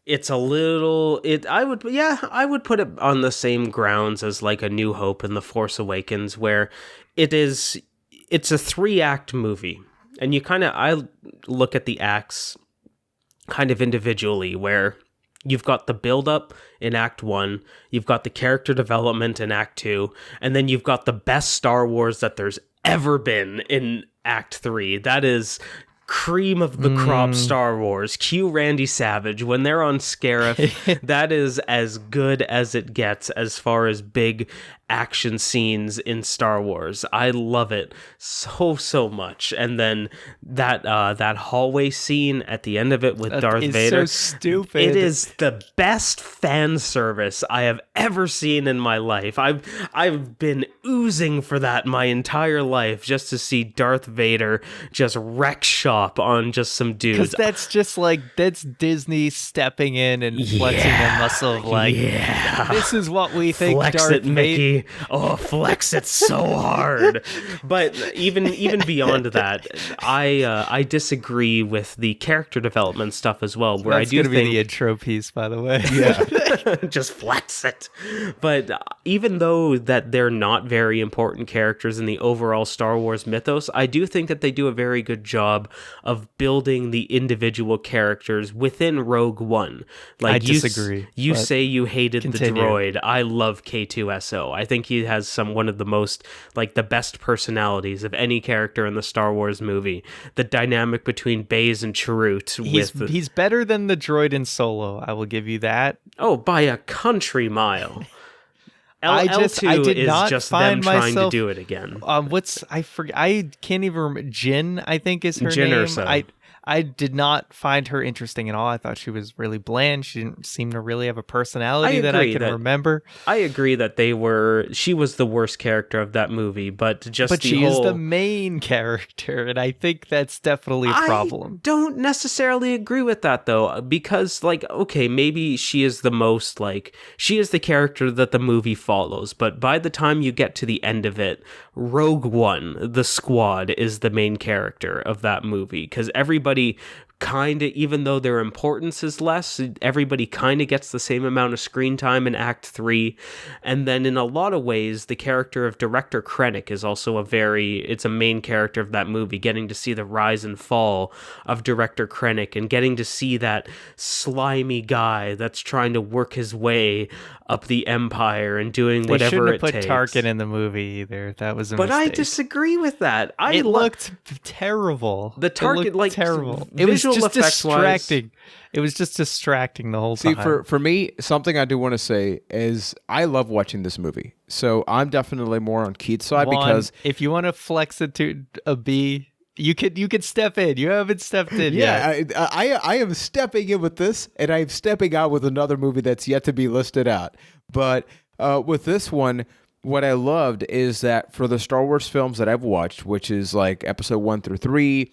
it's a little I would put it on the same grounds as like A New Hope and The Force Awakens, where it's a 3-act movie. And I look at the acts kind of individually, where you've got the build up in Act 1, you've got the character development in Act 2, and then you've got the best Star Wars that there's ever been in Act 3. That is cream of the crop Star Wars. Cue Randy Savage when they're on Scarif. That is as good as it gets as far as big action scenes in Star Wars. I love it so much. And then that hallway scene at the end of it with Darth Vader. So stupid. It is the best fan service I have ever seen in my life. I've been oozing for that my entire life, just to see Darth Vader just wreck shop on just some dudes. Because that's just like, that's Disney stepping in and flexing their muscle of like, this is what we think Flex Darth it, Mickey. Vader. Oh, flex it so hard. But even beyond that, I disagree with the character development stuff as well. Where That's I do gonna think be the intro piece, by the way. just flex it. But even though that they're not very important characters in the overall Star Wars mythos, I do think that they do a very good job of building the individual characters within Rogue One. Like I disagree. You say you hated continue. the droid. I love K2SO. I think he has one of the most, like, the best personalities of any character in the Star Wars movie. The dynamic between Baze and Chirrut He's better than the droid in Solo. I will give you that. Oh, by a country mile. I L2 did is not just them find trying to myself- do it again. I forget. I can't even remember. Jin, I think is her Jyn name. Erso. I did not find her interesting at all. I thought she was really bland. She didn't seem to really have a personality that I agree can that- remember. I agree that she was the worst character of that movie, but She is the main character, and I think that's definitely a problem. I don't necessarily agree with that, though, because, like, okay, maybe she is the most, like, she is the character that the movie follows, but by the time you get to the end of it, Rogue One, the squad, is the main character of that movie, because everybody kind of, even though their importance is less, everybody kind of gets the same amount of screen time in Act 3. And then in a lot of ways, the character of Director Krennic is also it's a main character of that movie, getting to see the rise and fall of Director Krennic and getting to see that slimy guy that's trying to work his way up the Empire and doing They whatever shouldn't it have put takes. Tarkin in the movie either. That was a But I mistake. disagree with that. It looked terrible. The Tarkin, It looked like, terrible. It was visual just effects-wise- distracting. It was just distracting the whole See, time. for me, something I do want to say is I love watching this movie. So I'm definitely more on Keith's side because if you want to flex it to a B, you could step in. You haven't stepped in yet. I am stepping in with this, and I'm stepping out with another movie that's yet to be listed out. But with this one, what I loved is that for the Star Wars films that I've watched, which is like Episode 1 through 3,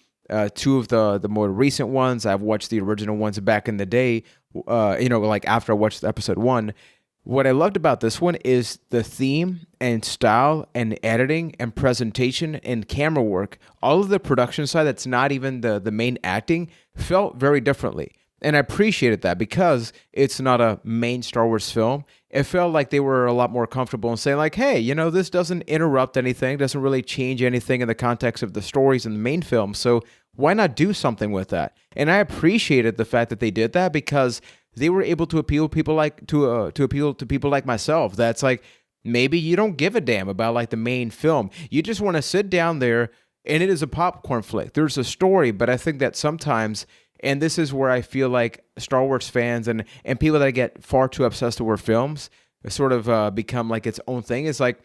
two of the more recent ones, I've watched the original ones back in the day. Like after I watched Episode 1. What I loved about this one is the theme and style and editing and presentation and camera work. All of the production side that's not even the main acting felt very differently. And I appreciated that because it's not a main Star Wars film. It felt like they were a lot more comfortable in saying like, hey, this doesn't interrupt anything, doesn't really change anything in the context of the stories in the main film. So why not do something with that? And I appreciated the fact that they did that because they were able to appeal to people like myself. That's like, maybe you don't give a damn about like the main film. You just want to sit down there and it is a popcorn flick. There's a story, but I think that sometimes, and this is where I feel like Star Wars fans and people that get far too obsessed over films sort of become like its own thing. It's like,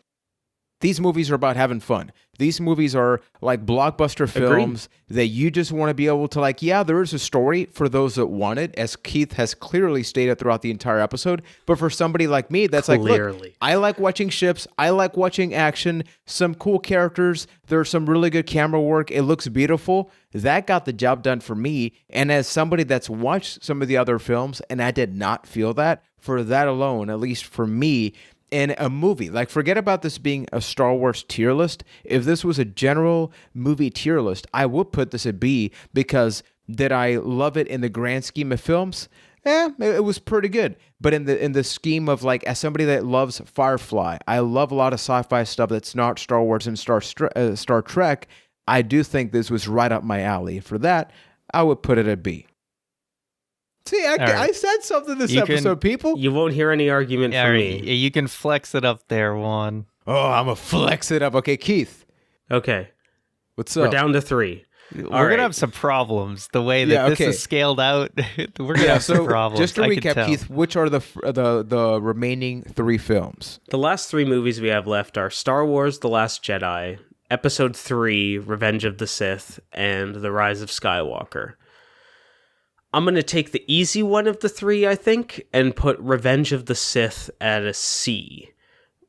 these movies are about having fun. These movies are like blockbuster films that you just want to be able to like, yeah, there is a story for those that want it, as Keith has clearly stated throughout the entire episode. But for somebody like me, that's like, look, I like watching ships. I like watching action, some cool characters. There's some really good camera work. It looks beautiful. That got the job done for me. And as somebody that's watched some of the other films and I did not feel that, for that alone, at least for me, in a movie, like forget about this being a Star Wars tier list. If this was a general movie tier list, I would put this at B because did I love it in the grand scheme of films? It was pretty good. But in the scheme of like, as somebody that loves Firefly, I love a lot of sci-fi stuff that's not Star Wars and Star Trek. I do think this was right up my alley. For that, I would put it at B. See, right. I said something this You can- episode, people. You won't hear any argument Yeah, from right, me. you can flex it up there, Juan. Oh, I'm going to flex it up. Okay, Keith, Okay, what's we're up? down to 3. We're right. gonna have some problems the way that Yeah, this okay. is scaled out. We're gonna Yeah, have some so problems. just to I can recap, tell. Keith, which are the remaining 3 films? The last 3 movies we have left are Star Wars: The Last Jedi, Episode 3: Revenge of the Sith, and The Rise of Skywalker. I'm going to take the easy one of the 3, I think, and put Revenge of the Sith at a C,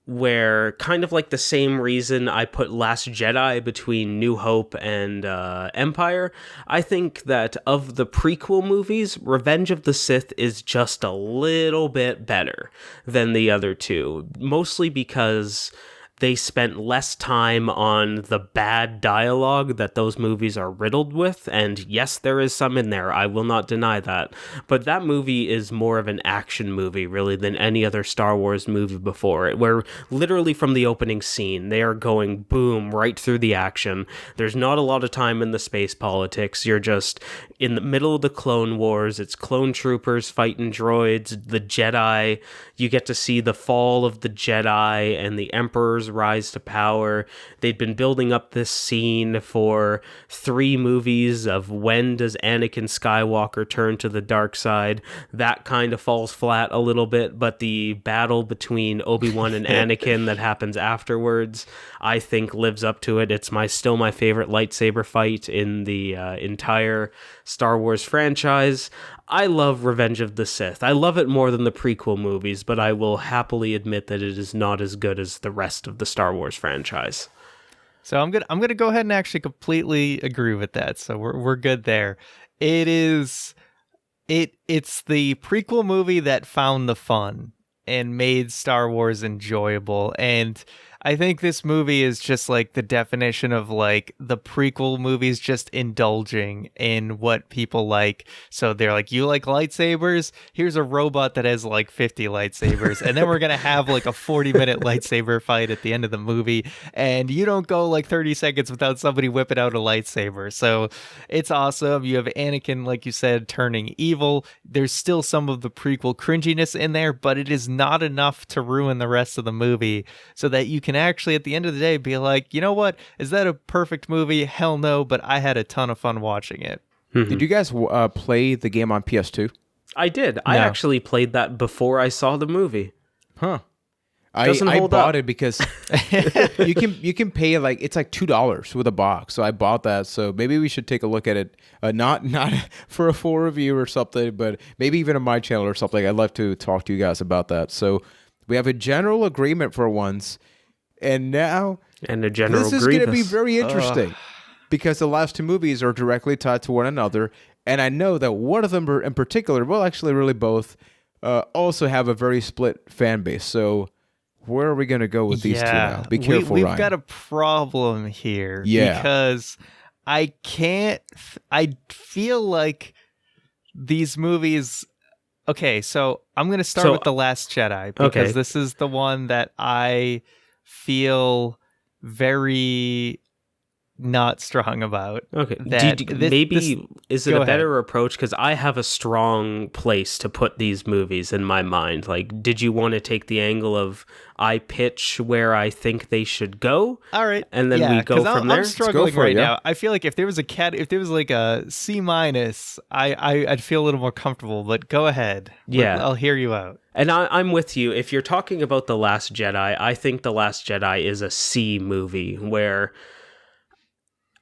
where kind of like the same reason I put Last Jedi between New Hope and Empire, I think that of the prequel movies, Revenge of the Sith is just a little bit better than the other 2, mostly because they spent less time on the bad dialogue that those movies are riddled with, and yes, there is some in there, I will not deny that, but that movie is more of an action movie, really, than any other Star Wars movie before it, where literally from the opening scene, they are going boom, right through the action. There's not a lot of time in the space politics, you're just in the middle of the Clone Wars, it's clone troopers fighting droids, the Jedi, you get to see the fall of the Jedi and the Emperor's rise to power. They'd been building up this scene for 3 movies of when does Anakin Skywalker turn to the dark side. That kind of falls flat a little bit, but the battle between Obi-Wan and Anakin that happens afterwards, I think lives up to it. It's still my favorite lightsaber fight in the entire Star Wars franchise. I love Revenge of the Sith. I love it more than the prequel movies, but I will happily admit that it is not as good as the rest of the Star Wars franchise. So I'm gonna go ahead and actually completely agree with that. So we're good there. It's the prequel movie that found the fun and made Star Wars enjoyable. And I think this movie is just like the definition of like the prequel movies just indulging in what people like. So they're like, you like lightsabers? Here's a robot that has like 50 lightsabers. And then we're going to have like a 40-minute lightsaber fight at the end of the movie. And you don't go like 30 seconds without somebody whipping out a lightsaber. So it's awesome. You have Anakin, like you said, turning evil. There's still some of the prequel cringiness in there, but it is not enough to ruin the rest of the movie so that you can actually at the end of the day be like, you know what, is that a perfect movie? Hell no, but I had a ton of fun watching it. Did you guys play the game on PS2? I did. I actually played that before I saw the movie. Huh. Doesn't I hold bought up. it because you can pay like it's like $2 with a box. So I bought that. So maybe we should take a look at it. Not for a full review or something, but maybe even on my channel or something. I'd love to talk to you guys about that. So we have a general agreement for once. And now And a General this is Grievous. going to be very interesting because the last 2 movies are directly tied to one another. And I know that one of them in particular, well, actually really both, also have a very split fan base. So where are we going to go with these 2 now? Be careful, we've Ryan. got a problem here. Yeah. Because I feel like these movies. Okay, so I'm going to start with The Last Jedi because this is the one that I feel very not strong about. Okay. That Is it go a ahead. better approach? Because I have a strong place to put these movies in my mind. Like, did you want to take the angle of I pitch where I think they should go? All right, And then we go 'cause from there? I'm struggling for it, right yeah. now. I feel like if there was like a C minus, I'd feel a little more comfortable. But go ahead. Yeah. I'll hear you out. And I'm with you. If you're talking about The Last Jedi, I think The Last Jedi is a C movie where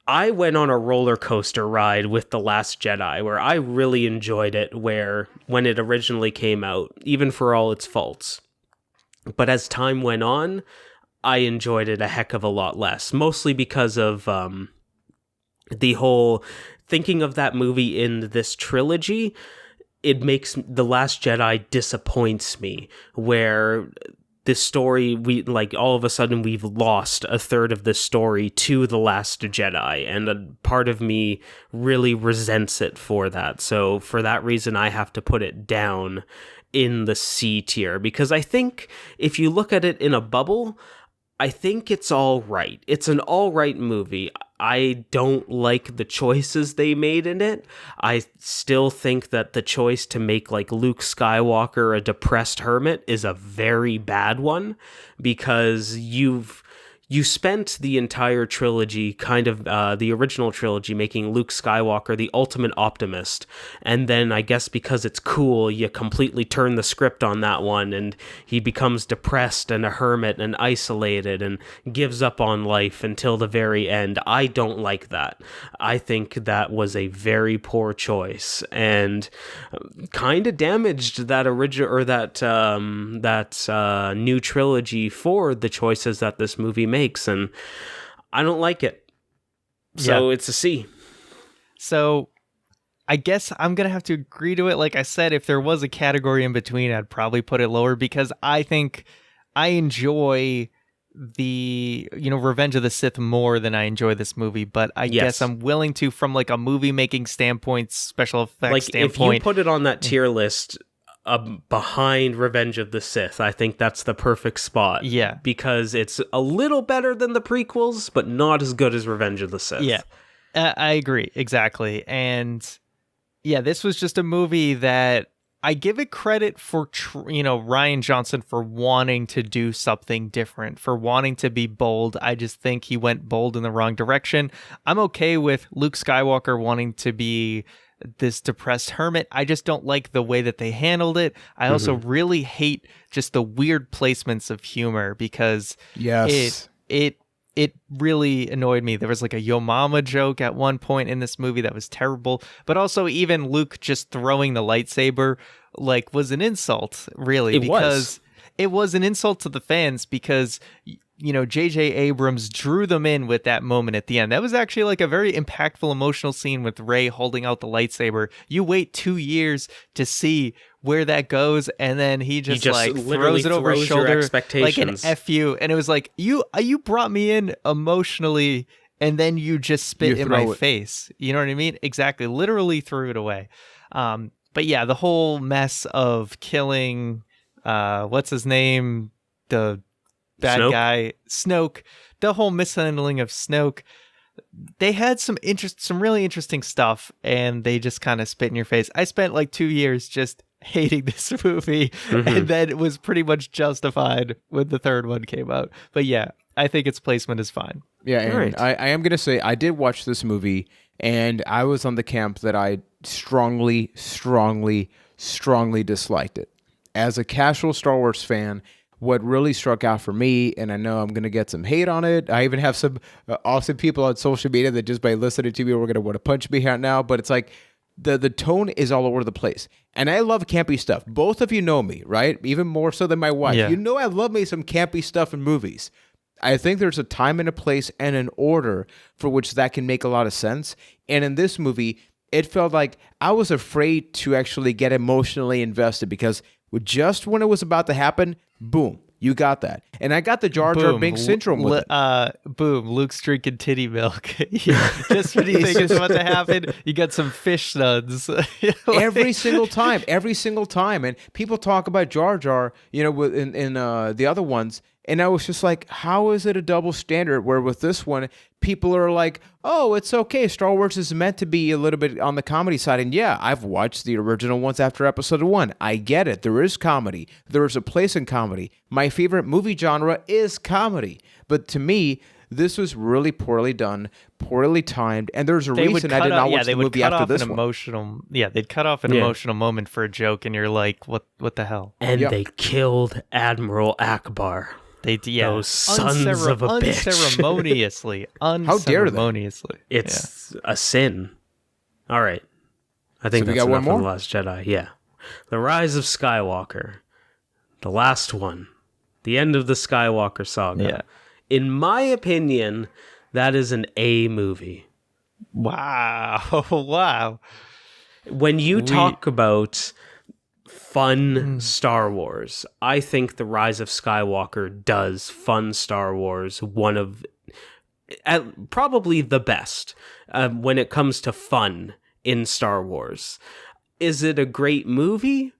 I went on a roller coaster ride with The Last Jedi where I really enjoyed it when it originally came out, even for all its faults. But as time went on, I enjoyed it a heck of a lot less, mostly because of the whole thinking of that movie in this trilogy. It makes The Last Jedi disappoints me, where this story, all of a sudden we've lost a third of the story to The Last Jedi, and a part of me really resents it for that. So for that reason, I have to put it down in the C tier, because I think if you look at it in a bubble, I think it's all right. It's an all right movie. I don't like the choices they made in it. I still think that the choice to make like Luke Skywalker a depressed hermit is a very bad one, because you spent the entire trilogy, kind of the original trilogy, making Luke Skywalker the ultimate optimist. And then I guess because it's cool, you completely turn the script on that one, and he becomes depressed and a hermit and isolated and gives up on life until the very end. I don't like that. I think that was a very poor choice, and kind of damaged that original, or that new trilogy for the choices that this movie makes, and I don't like it. So it's a C. So I guess I'm going to have to agree to it. Like I said, if there was a category in between, I'd probably put it lower, because I think I enjoy the, Revenge of the Sith more than I enjoy this movie, but I guess I'm willing to, from like a movie making standpoint, special effects standpoint. If you put it on that tier list behind Revenge of the Sith, I think that's the perfect spot. Yeah. Because it's a little better than the prequels, but not as good as Revenge of the Sith. Yeah. I agree. Exactly. And yeah, this was just a movie that I give it credit for, Rian Johnson for wanting to do something different, for wanting to be bold. I just think he went bold in the wrong direction. I'm okay with Luke Skywalker wanting to be this depressed hermit. I just don't like the way that they handled it. I also really hate just the weird placements of humor, because it really annoyed me. There was like a Yo Mama joke at one point in this movie that was terrible, but also even Luke just throwing the lightsaber was an insult, really. It was an insult to the fans, because J.J. Abrams drew them in with that moment at the end. That was actually like a very impactful, emotional scene with Rey holding out the lightsaber. You wait 2 years to see where that goes, and then he just throws it over his shoulder like an F you. And it was like, you brought me in emotionally, and then you just spit in my face. You know what I mean? Exactly. Literally threw it away. But yeah, the whole mess of killing, what's his name? The bad guy, Snoke, the whole mishandling of Snoke. They had some really interesting stuff, and they just kind of spit in your face. I spent like 2 years just hating this movie, and then it was pretty much justified when the third one came out. But yeah, I think its placement is fine. Yeah, and I am going to say I did watch this movie, and I was on the camp that I strongly disliked it. As a casual Star Wars fan, what really struck out for me, and I know I'm going to get some hate on it. I even have some awesome people on social media that just by listening to me, we're going to want to punch me out now. But it's like the tone is all over the place. And I love campy stuff. Both of you know me, right? Even more so than my wife. Yeah. You know I love me some campy stuff in movies. I think there's a time and a place and an order for which that can make a lot of sense. And in this movie, it felt like I was afraid to actually get emotionally invested, because just when it was about to happen, boom, you got that. And I got the Jar Jar Binks syndrome with it. Boom, Luke's drinking titty milk. Just when you think it's about to happen, you got some fish nuns. Every single time. And people talk about Jar Jar, in the other ones. And I was just like, how is it a double standard where with this one, people are like, oh, it's okay. Star Wars is meant to be a little bit on the comedy side. And yeah, I've watched the original ones after episode 1. I get it. There is comedy. There is a place in comedy. My favorite movie genre is comedy. But to me, this was really poorly done, poorly timed, and there's a reason I did not watch the movie after this one. They'd cut off an emotional moment for a joke, and you're like, what the hell? And they killed Admiral Akbar. Those sons of a bitch. Unceremoniously. How dare they? It's a sin. All right. I think that's enough of The Last Jedi. Yeah. The Rise of Skywalker. The last one. The end of the Skywalker saga. Yeah. In my opinion, that is an A movie. Wow. Wow. When you talk about fun Star Wars, I think The Rise of Skywalker does fun Star Wars one of probably the best when it comes to fun in Star Wars. Is it a great movie?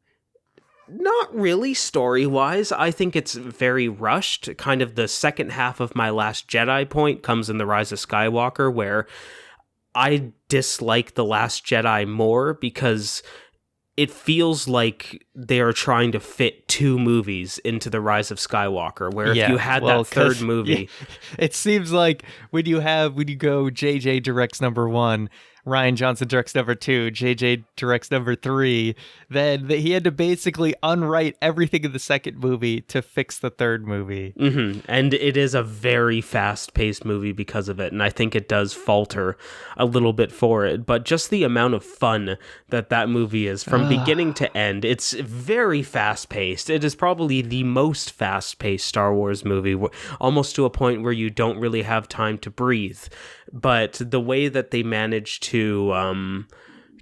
Not really story-wise. I think it's very rushed. Kind of the second half of my Last Jedi point comes in The Rise of Skywalker, where I dislike The Last Jedi more because it feels like they are trying to fit 2 movies into The Rise of Skywalker, where if you had that third movie... It seems like when you go JJ directs number 1, Rian Johnson directs number 2, JJ directs number 3, then he had to basically unwrite everything in the second movie to fix the third movie. Mm-hmm. And it is a very fast-paced movie because of it, and I think it does falter a little bit for it. But just the amount of fun that movie is from beginning to end, it's very fast-paced. It is probably the most fast-paced Star Wars movie, almost to a point where you don't really have time to breathe. But the way that they managed to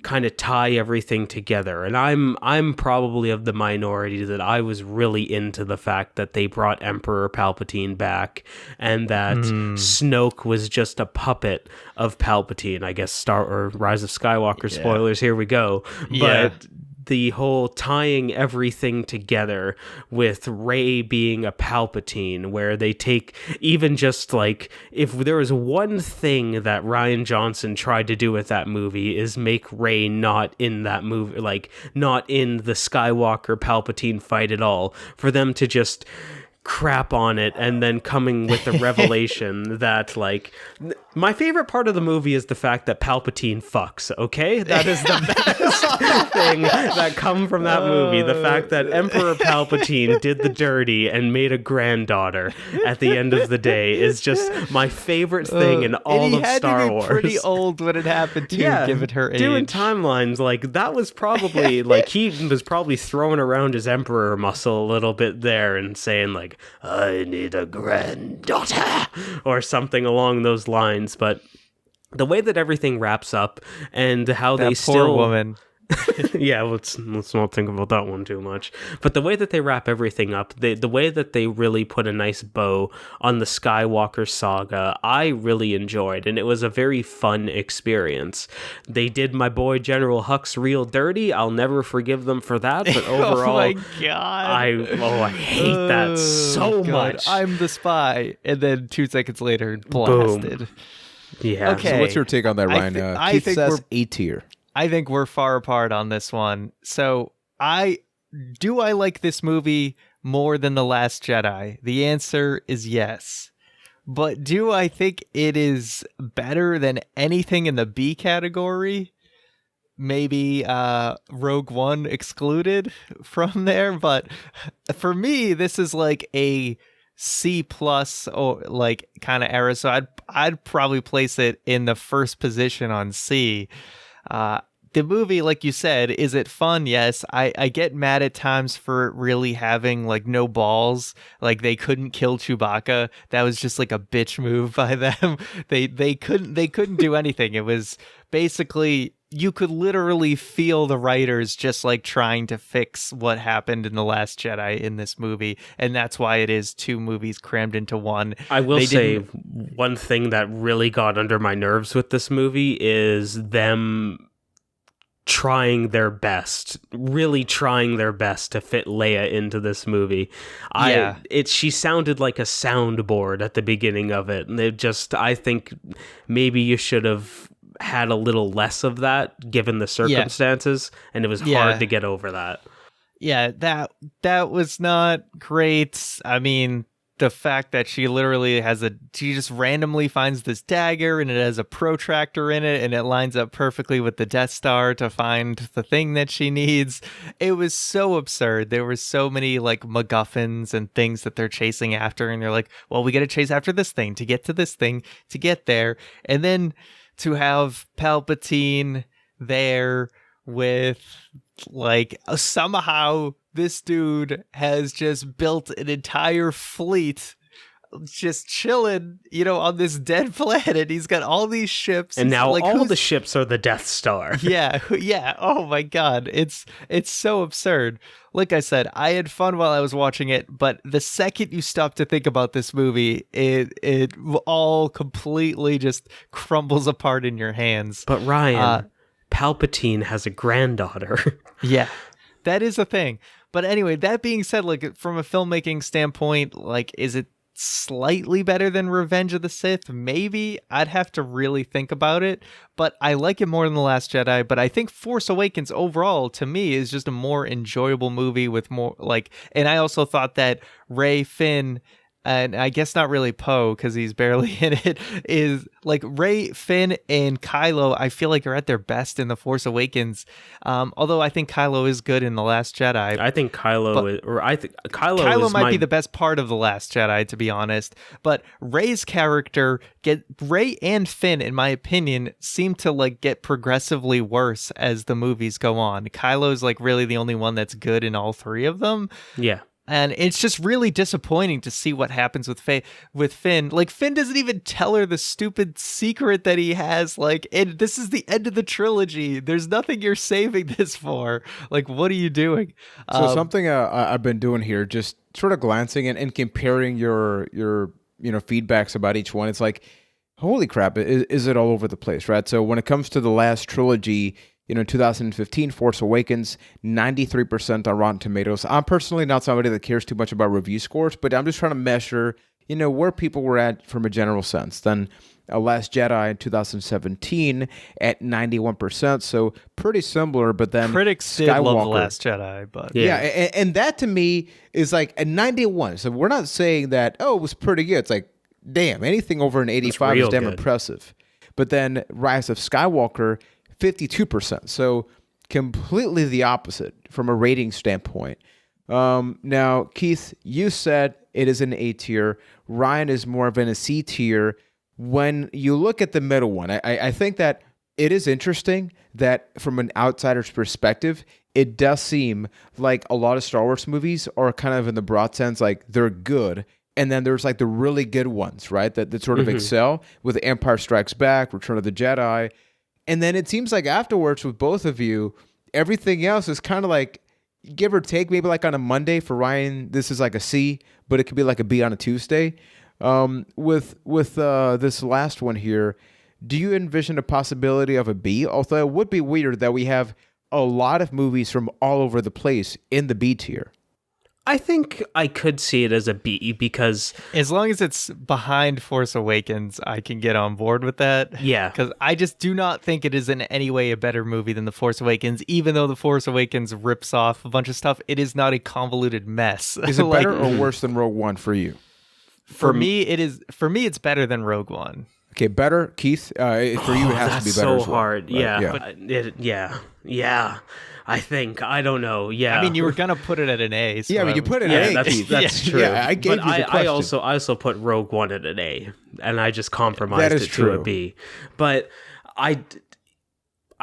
kind of tie everything together, and I'm probably of the minority that I was really into the fact that they brought Emperor Palpatine back, and that Snoke was just a puppet of Palpatine. I guess Rise of Skywalker spoilers. Here we go. Yeah. But the whole tying everything together with Rey being a Palpatine, where they take even just like, if there was one thing that Rian Johnson tried to do with that movie is make Rey not in that movie, like not in the Skywalker Palpatine fight at all, for them to just crap on it and then coming with the revelation that, like, my favorite part of the movie is the fact that Palpatine fucks, okay? That is the best thing that come from that movie. The fact that Emperor Palpatine did the dirty and made a granddaughter at the end of the day is just my favorite thing in all of Star Wars. He had to be pretty old when it happened too, given her age. Doing timelines, like, that was probably, like, he was probably throwing around his Emperor muscle a little bit there and saying, like, I need a granddaughter, or something along those lines. But the way that everything wraps up and how that they poor still woman. Yeah, let's not think about that one too much. But the way that they wrap everything up, the way that they really put a nice bow on the Skywalker saga, I really enjoyed, and it was a very fun experience. They did my boy General Hux real dirty. I'll never forgive them for that, but overall, oh my god, I hate that so much. I'm the spy, and then 2 seconds later, blasted. Boom. Yeah. Okay. So what's your take on that, Ryan? I Keith think says we're A tier. I think we're far apart on this one. So I like this movie more than The Last Jedi? The answer is yes. But do I think it is better than anything in the B category? Maybe Rogue One excluded from there. But for me, this is like a C plus or like kind of era. So I'd probably place it in the first position on C. The movie, like you said, is it fun? Yes. I get mad at times for it really having like no balls. Like they couldn't kill Chewbacca. That was just like a bitch move by them. They couldn't do anything. It was basically, you could literally feel the writers just like trying to fix what happened in The Last Jedi in this movie. And that's why it is 2 movies crammed into one. I will say one thing that really got under my nerves with this movie is them trying their best, really trying their best to fit Leia into this movie. She sounded like a soundboard at the beginning of it. And I think maybe you should have had a little less of that given the circumstances, and it was hard to get over that. Yeah, that was not great. I mean, the fact that she literally she just randomly finds this dagger and it has a protractor in it and it lines up perfectly with the Death Star to find the thing that she needs. It was so absurd. There were so many like MacGuffins and things that they're chasing after, and they're like, well, we got to chase after this thing to get to this thing to get there. And then to have Palpatine there with like somehow this dude has just built an entire fleet just chilling, on this dead planet. He's got all these ships. And now all the ships are the Death Star. Yeah. Oh my God. It's so absurd. Like I said, I had fun while I was watching it, but the second you stop to think about this movie, it all completely just crumbles apart in your hands. But Ryan, Palpatine has a granddaughter. Yeah, that is a thing. But anyway, that being said, like from a filmmaking standpoint, like is it slightly better than Revenge of the Sith? Maybe. I'd have to really think about it, but I like it more than The Last Jedi. But I think Force Awakens overall to me is just a more enjoyable movie with more like, and I also thought that Rey, Finn, and I guess not really Poe because he's barely in it, is like Rey, Finn, and Kylo, I feel like are at their best in The Force Awakens. Although I think Kylo is good in The Last Jedi. I think Kylo might be the best part of The Last Jedi, to be honest. But Rey's character, Rey and Finn, in my opinion, seem to like get progressively worse as the movies go on. Kylo's like really the only one that's good in all three of them. Yeah. And it's just really disappointing to see what happens with Finn. Like, Finn doesn't even tell her the stupid secret that he has. Like, and this is the end of the trilogy. There's nothing you're saving this for. Like, what are you doing? So something I've been doing here, just sort of glancing and comparing your feedbacks about each one. It's like, holy crap, is it all over the place, right? So when it comes to the last trilogy, in 2015, Force Awakens, 93% on Rotten Tomatoes. I'm personally not somebody that cares too much about review scores, but I'm just trying to measure, where people were at from a general sense. Then Last Jedi in 2017 at 91%, so pretty similar, but then critics did love The Last Jedi, but... Yeah, and that to me is like a 91. So we're not saying that, it was pretty good. It's like, damn, anything over an 85 is damn impressive. But then Rise of Skywalker, 52%. So completely the opposite from a rating standpoint. Now, Keith, you said it is an A tier. Ryan is more of a C tier. When you look at the middle one, I think that it is interesting that from an outsider's perspective, it does seem like a lot of Star Wars movies are kind of in the broad sense, like they're good. And then there's like the really good ones, right? That sort of excel with Empire Strikes Back, Return of the Jedi. And then it seems like afterwards with both of you, everything else is kind of like, give or take, maybe like on a Monday for Ryan, this is like a C, but it could be like a B on a Tuesday. With this last one here, do you envision a possibility of a B? Although it would be weird that we have a lot of movies from all over the place in the B tier. I think I could see it as a B because... as long as it's behind Force Awakens, I can get on board with that. Yeah. Because I just do not think it is in any way a better movie than The Force Awakens. Even though The Force Awakens rips off a bunch of stuff, it is not a convoluted mess. Is it better or worse than Rogue One for you? For me, it's better than Rogue One. Okay, better, Keith. For you, it has to be better. That's so as well. hard. Right? Yeah. Yeah. I think. I don't know. Yeah. I mean, you were gonna put it at an A. So you put it at A. That's true. Yeah, I gave you the question. I also put Rogue One at an A, and I just compromised it to a B. But I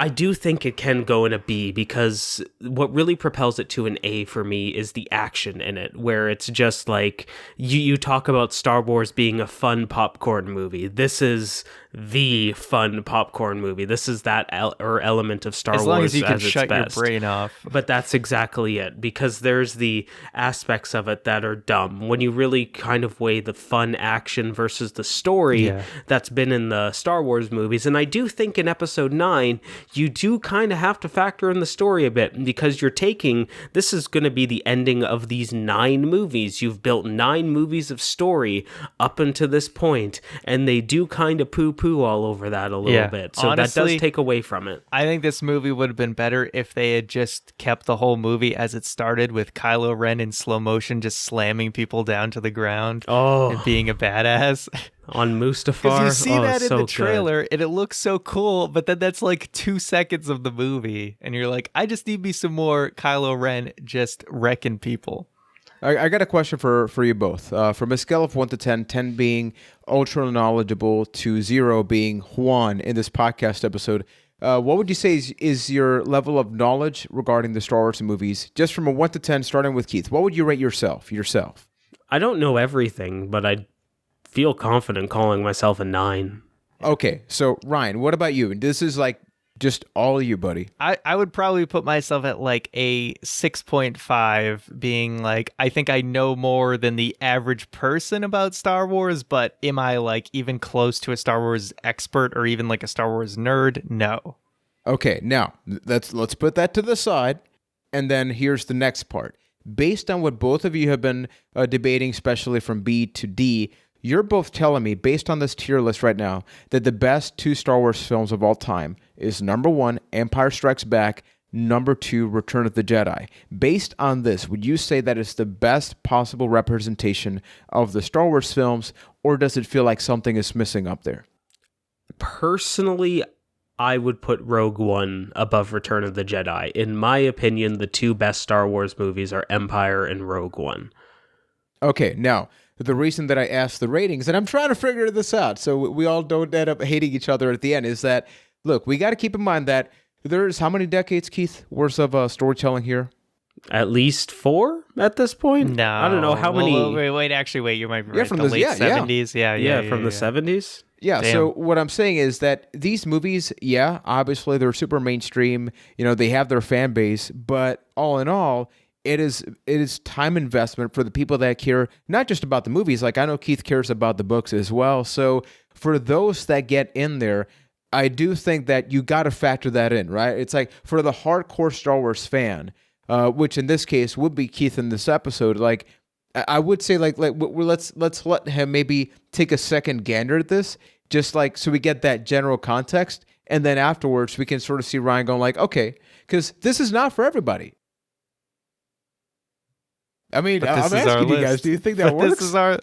do think it can go in a B because what really propels it to an A for me is the action in it, where it's just like you talk about Star Wars being a fun popcorn movie. This is the fun popcorn movie. This is that element of Star Wars as long as you can its shut best. Your brain off. But that's exactly it, because there's the aspects of it that are dumb. When you really kind of weigh the fun action versus the story that's been in the Star Wars movies, and I do think in Episode 9, you do kind of have to factor in the story a bit, because this is going to be the ending of these 9 movies. You've built 9 movies of story up until this point, and they do kind of poo all over that a little bit. So honestly, that does take away from it. I think this movie would have been better if they had just kept the whole movie as it started, with Kylo Ren in slow motion just slamming people down to the ground and being a badass. On Mustafar. Because you see that in so the trailer, and it looks so cool, but then that's like 2 seconds of the movie, and you're like, I just need me some more Kylo Ren just wrecking people. I got a question for you both. From a scale of 1 to 10, 10 being ultra knowledgeable to 0 being Juan in this podcast episode, what would you say is your level of knowledge regarding the Star Wars movies? Just from a 1 to 10, starting with Keith, what would you rate yourself? I don't know everything, but I feel confident calling myself a 9. Okay, so Ryan, what about you? This is like just all you, buddy. I would probably put myself at like a 6.5, being like, I think I know more than the average person about Star Wars, but am I like even close to a Star Wars expert or even like a Star Wars nerd? No. Okay, now let's put that to the side, and then here's the next part. based on what both of you have been debating, especially from B to D, you're both telling me, based on this tier list right now, that the best 2 Star Wars films of all time is number 1, Empire Strikes Back, number 2, Return of the Jedi. Based on this, would you say that it's the best possible representation of the Star Wars films, or does it feel like something is missing up there? Personally, I would put Rogue One above Return of the Jedi. In my opinion, the 2 best Star Wars movies are Empire and Rogue One. Okay, now, the reason that I asked the ratings, and I'm trying to figure this out so we all don't end up hating each other at the end, is that, look, we got to keep in mind that there's how many decades, Keith, worth of storytelling here? At least 4 at this point? No. I don't know how many. Wait, you might be right. from the the- late yeah, 70s. Yeah, From the 70s? Yeah, Damn. so what I'm saying is that these movies, yeah, obviously they're super mainstream, they have their fan base, but all in all, it is time investment for the people that care not just about the movies. Like I know Keith cares about the books as well. So for those that get in there, I do think that you got to factor that in, right? It's like for the hardcore Star Wars fan, which in this case would be Keith in this episode. Like I would say, let's let him maybe take a second gander at this, just like so we get that general context, and then afterwards we can sort of see Ryan going like, okay, because this is not for everybody. I mean, But I'm this is our asking you guys, list. do you think that But works? This is our.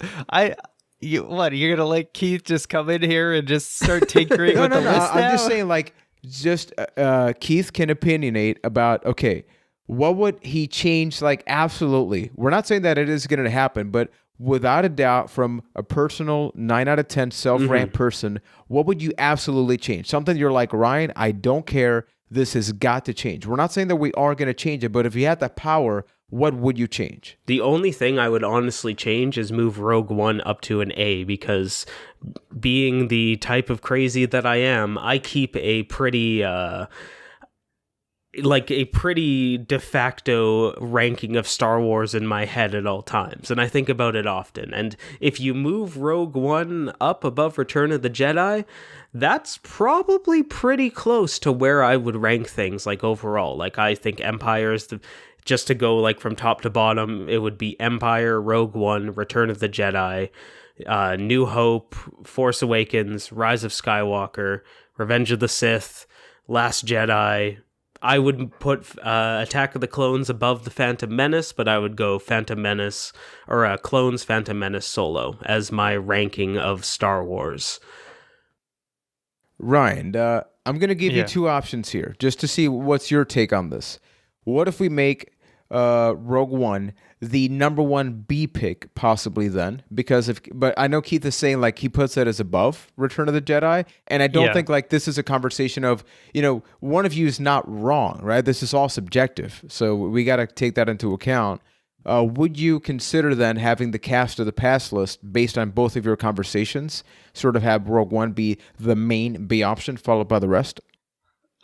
You're gonna let Keith just come in here and just start tinkering with the list now? I'm just saying, like, Keith can opinionate about, okay, what would he change? Like, absolutely. We're not saying that it is going to happen, but without a doubt, from a personal 9 out of 10 self-ranked person, what would you absolutely change? Something you're like, Ryan, I don't care. This has got to change. We're not saying that we are going to change it, but if you had the power, what would you change? The only thing I would honestly change is move Rogue One up to an A, because being the type of crazy that I am, I keep a pretty de facto ranking of Star Wars in my head at all times, and I think about it often. And if you move Rogue One up above Return of the Jedi, that's probably pretty close to where I would rank things, like overall. Like I think Empire is just to go like from top to bottom, it would be Empire, Rogue One, Return of the Jedi, New Hope, Force Awakens, Rise of Skywalker, Revenge of the Sith, Last Jedi. I would put Attack of the Clones above the Phantom Menace, but I would go Phantom Menace or Clones, Phantom Menace, Solo as my ranking of Star Wars. Ryan, I'm going to give you 2 options here just to see what's your take on this. What if we make Rogue One the number 1 B pick, possibly then? But I know Keith is saying like he puts it as above Return of the Jedi, and I don't think like this is a conversation of, one of you is not wrong, right? This is all subjective, so we got to take that into account. Would you consider then having the cast of the past list based on both of your conversations, sort of have Rogue One be the main B option followed by the rest?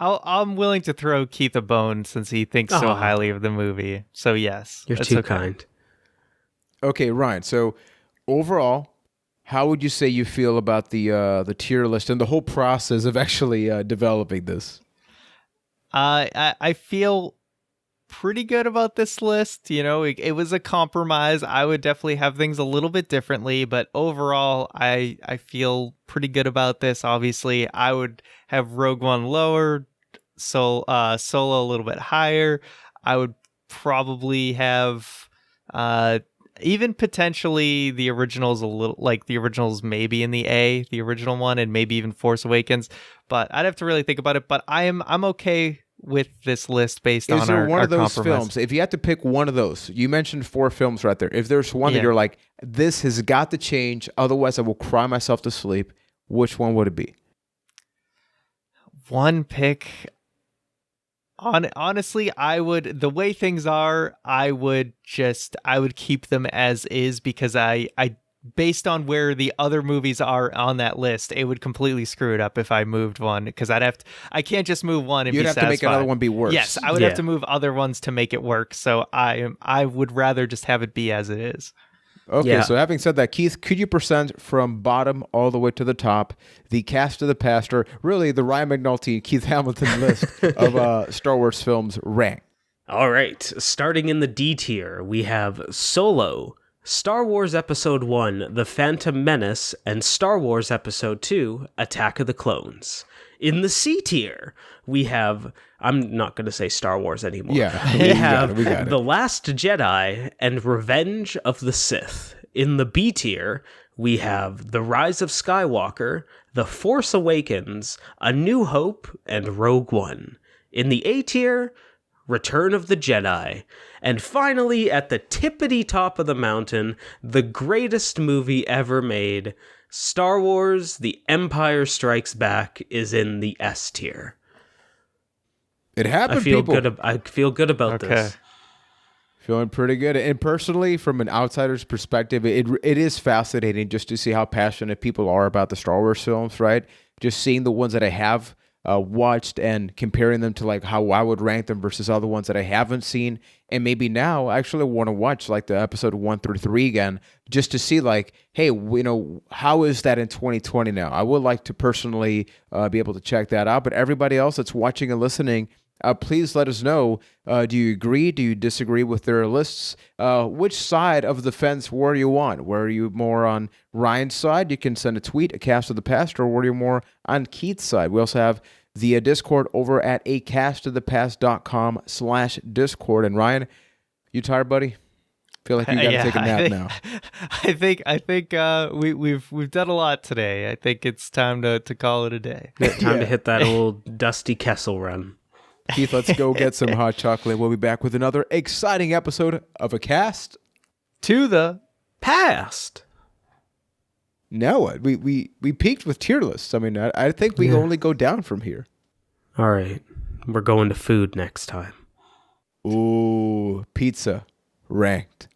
I'm willing to throw Keith a bone since he thinks so highly of the movie. So yes, You're too kind. Okay, Ryan. So overall, how would you say you feel about the tier list and the whole process of actually developing this? I feel pretty good about this list. It was a compromise. I would definitely have things a little bit differently, but overall, I feel pretty good about this. Obviously, I would have Rogue One lower, Solo a little bit higher. I would probably have even potentially the originals a little, like the originals maybe in the A, the original one, and maybe even Force Awakens. But I'd have to really think about it. But I'm okay with this list based on our compromise. Is there one of those films, if you had to pick one of those, you mentioned 4 films right there, if there's one that you're like, this has got to change, otherwise I will cry myself to sleep, which one would it be? One pick, honestly, the way things are, I would keep them as is, because I based on where the other movies are on that list, it would completely screw it up if I moved one, because I can't just move one and You'd be have satisfied. to make another one be worse. Yes, I would have to move other ones to make it work. So I would rather just have it be as it is. Okay, so having said that, Keith, could you present from bottom all the way to the top the cast of the past, or really the Ryan McNulty, Keith Hamilton list of Star Wars films rank? All right, starting in the D tier, we have Solo, Star Wars Episode 1, The Phantom Menace, and Star Wars Episode 2, Attack of the Clones. In the C tier, we have, I'm not going to say Star Wars anymore. Yeah, We have we got it. The Last Jedi and Revenge of the Sith. In the B tier, we have The Rise of Skywalker, The Force Awakens, A New Hope, and Rogue One. In the A tier, Return of the Jedi. And finally, at the tippity top of the mountain, the greatest movie ever made, Star Wars The Empire Strikes Back is in the S tier. It happened, I feel people. good. I feel good about this. Feeling pretty good. And personally, from an outsider's perspective, it is fascinating just to see how passionate people are about the Star Wars films, right? Just seeing the ones that I have watched and comparing them to like how I would rank them versus other ones that I haven't seen. And maybe now I actually want to watch like the episode 1 through 3 again, just to see like, hey, you know, how is that in 2020 now? I would like to personally be able to check that out. But everybody else that's watching and listening, please let us know. Do you agree? Do you disagree with their lists? Which side of the fence were you on? Were you more on Ryan's side? You can send a tweet, a cast of the past, or were you more on Keith's side? We also have the Discord over at acastofthepast.com/Discord. And Ryan, you tired, buddy? Feel like you got to take a nap now. I think we've done a lot today. I think it's time to call it a day. Time to hit that old Dusty Kessel run. Keith, let's go get some hot chocolate. We'll be back with another exciting episode of A Cast To the Past. Now what? We peaked with tier lists. I mean, I think we only go down from here. All right. We're going to food next time. Ooh, pizza ranked.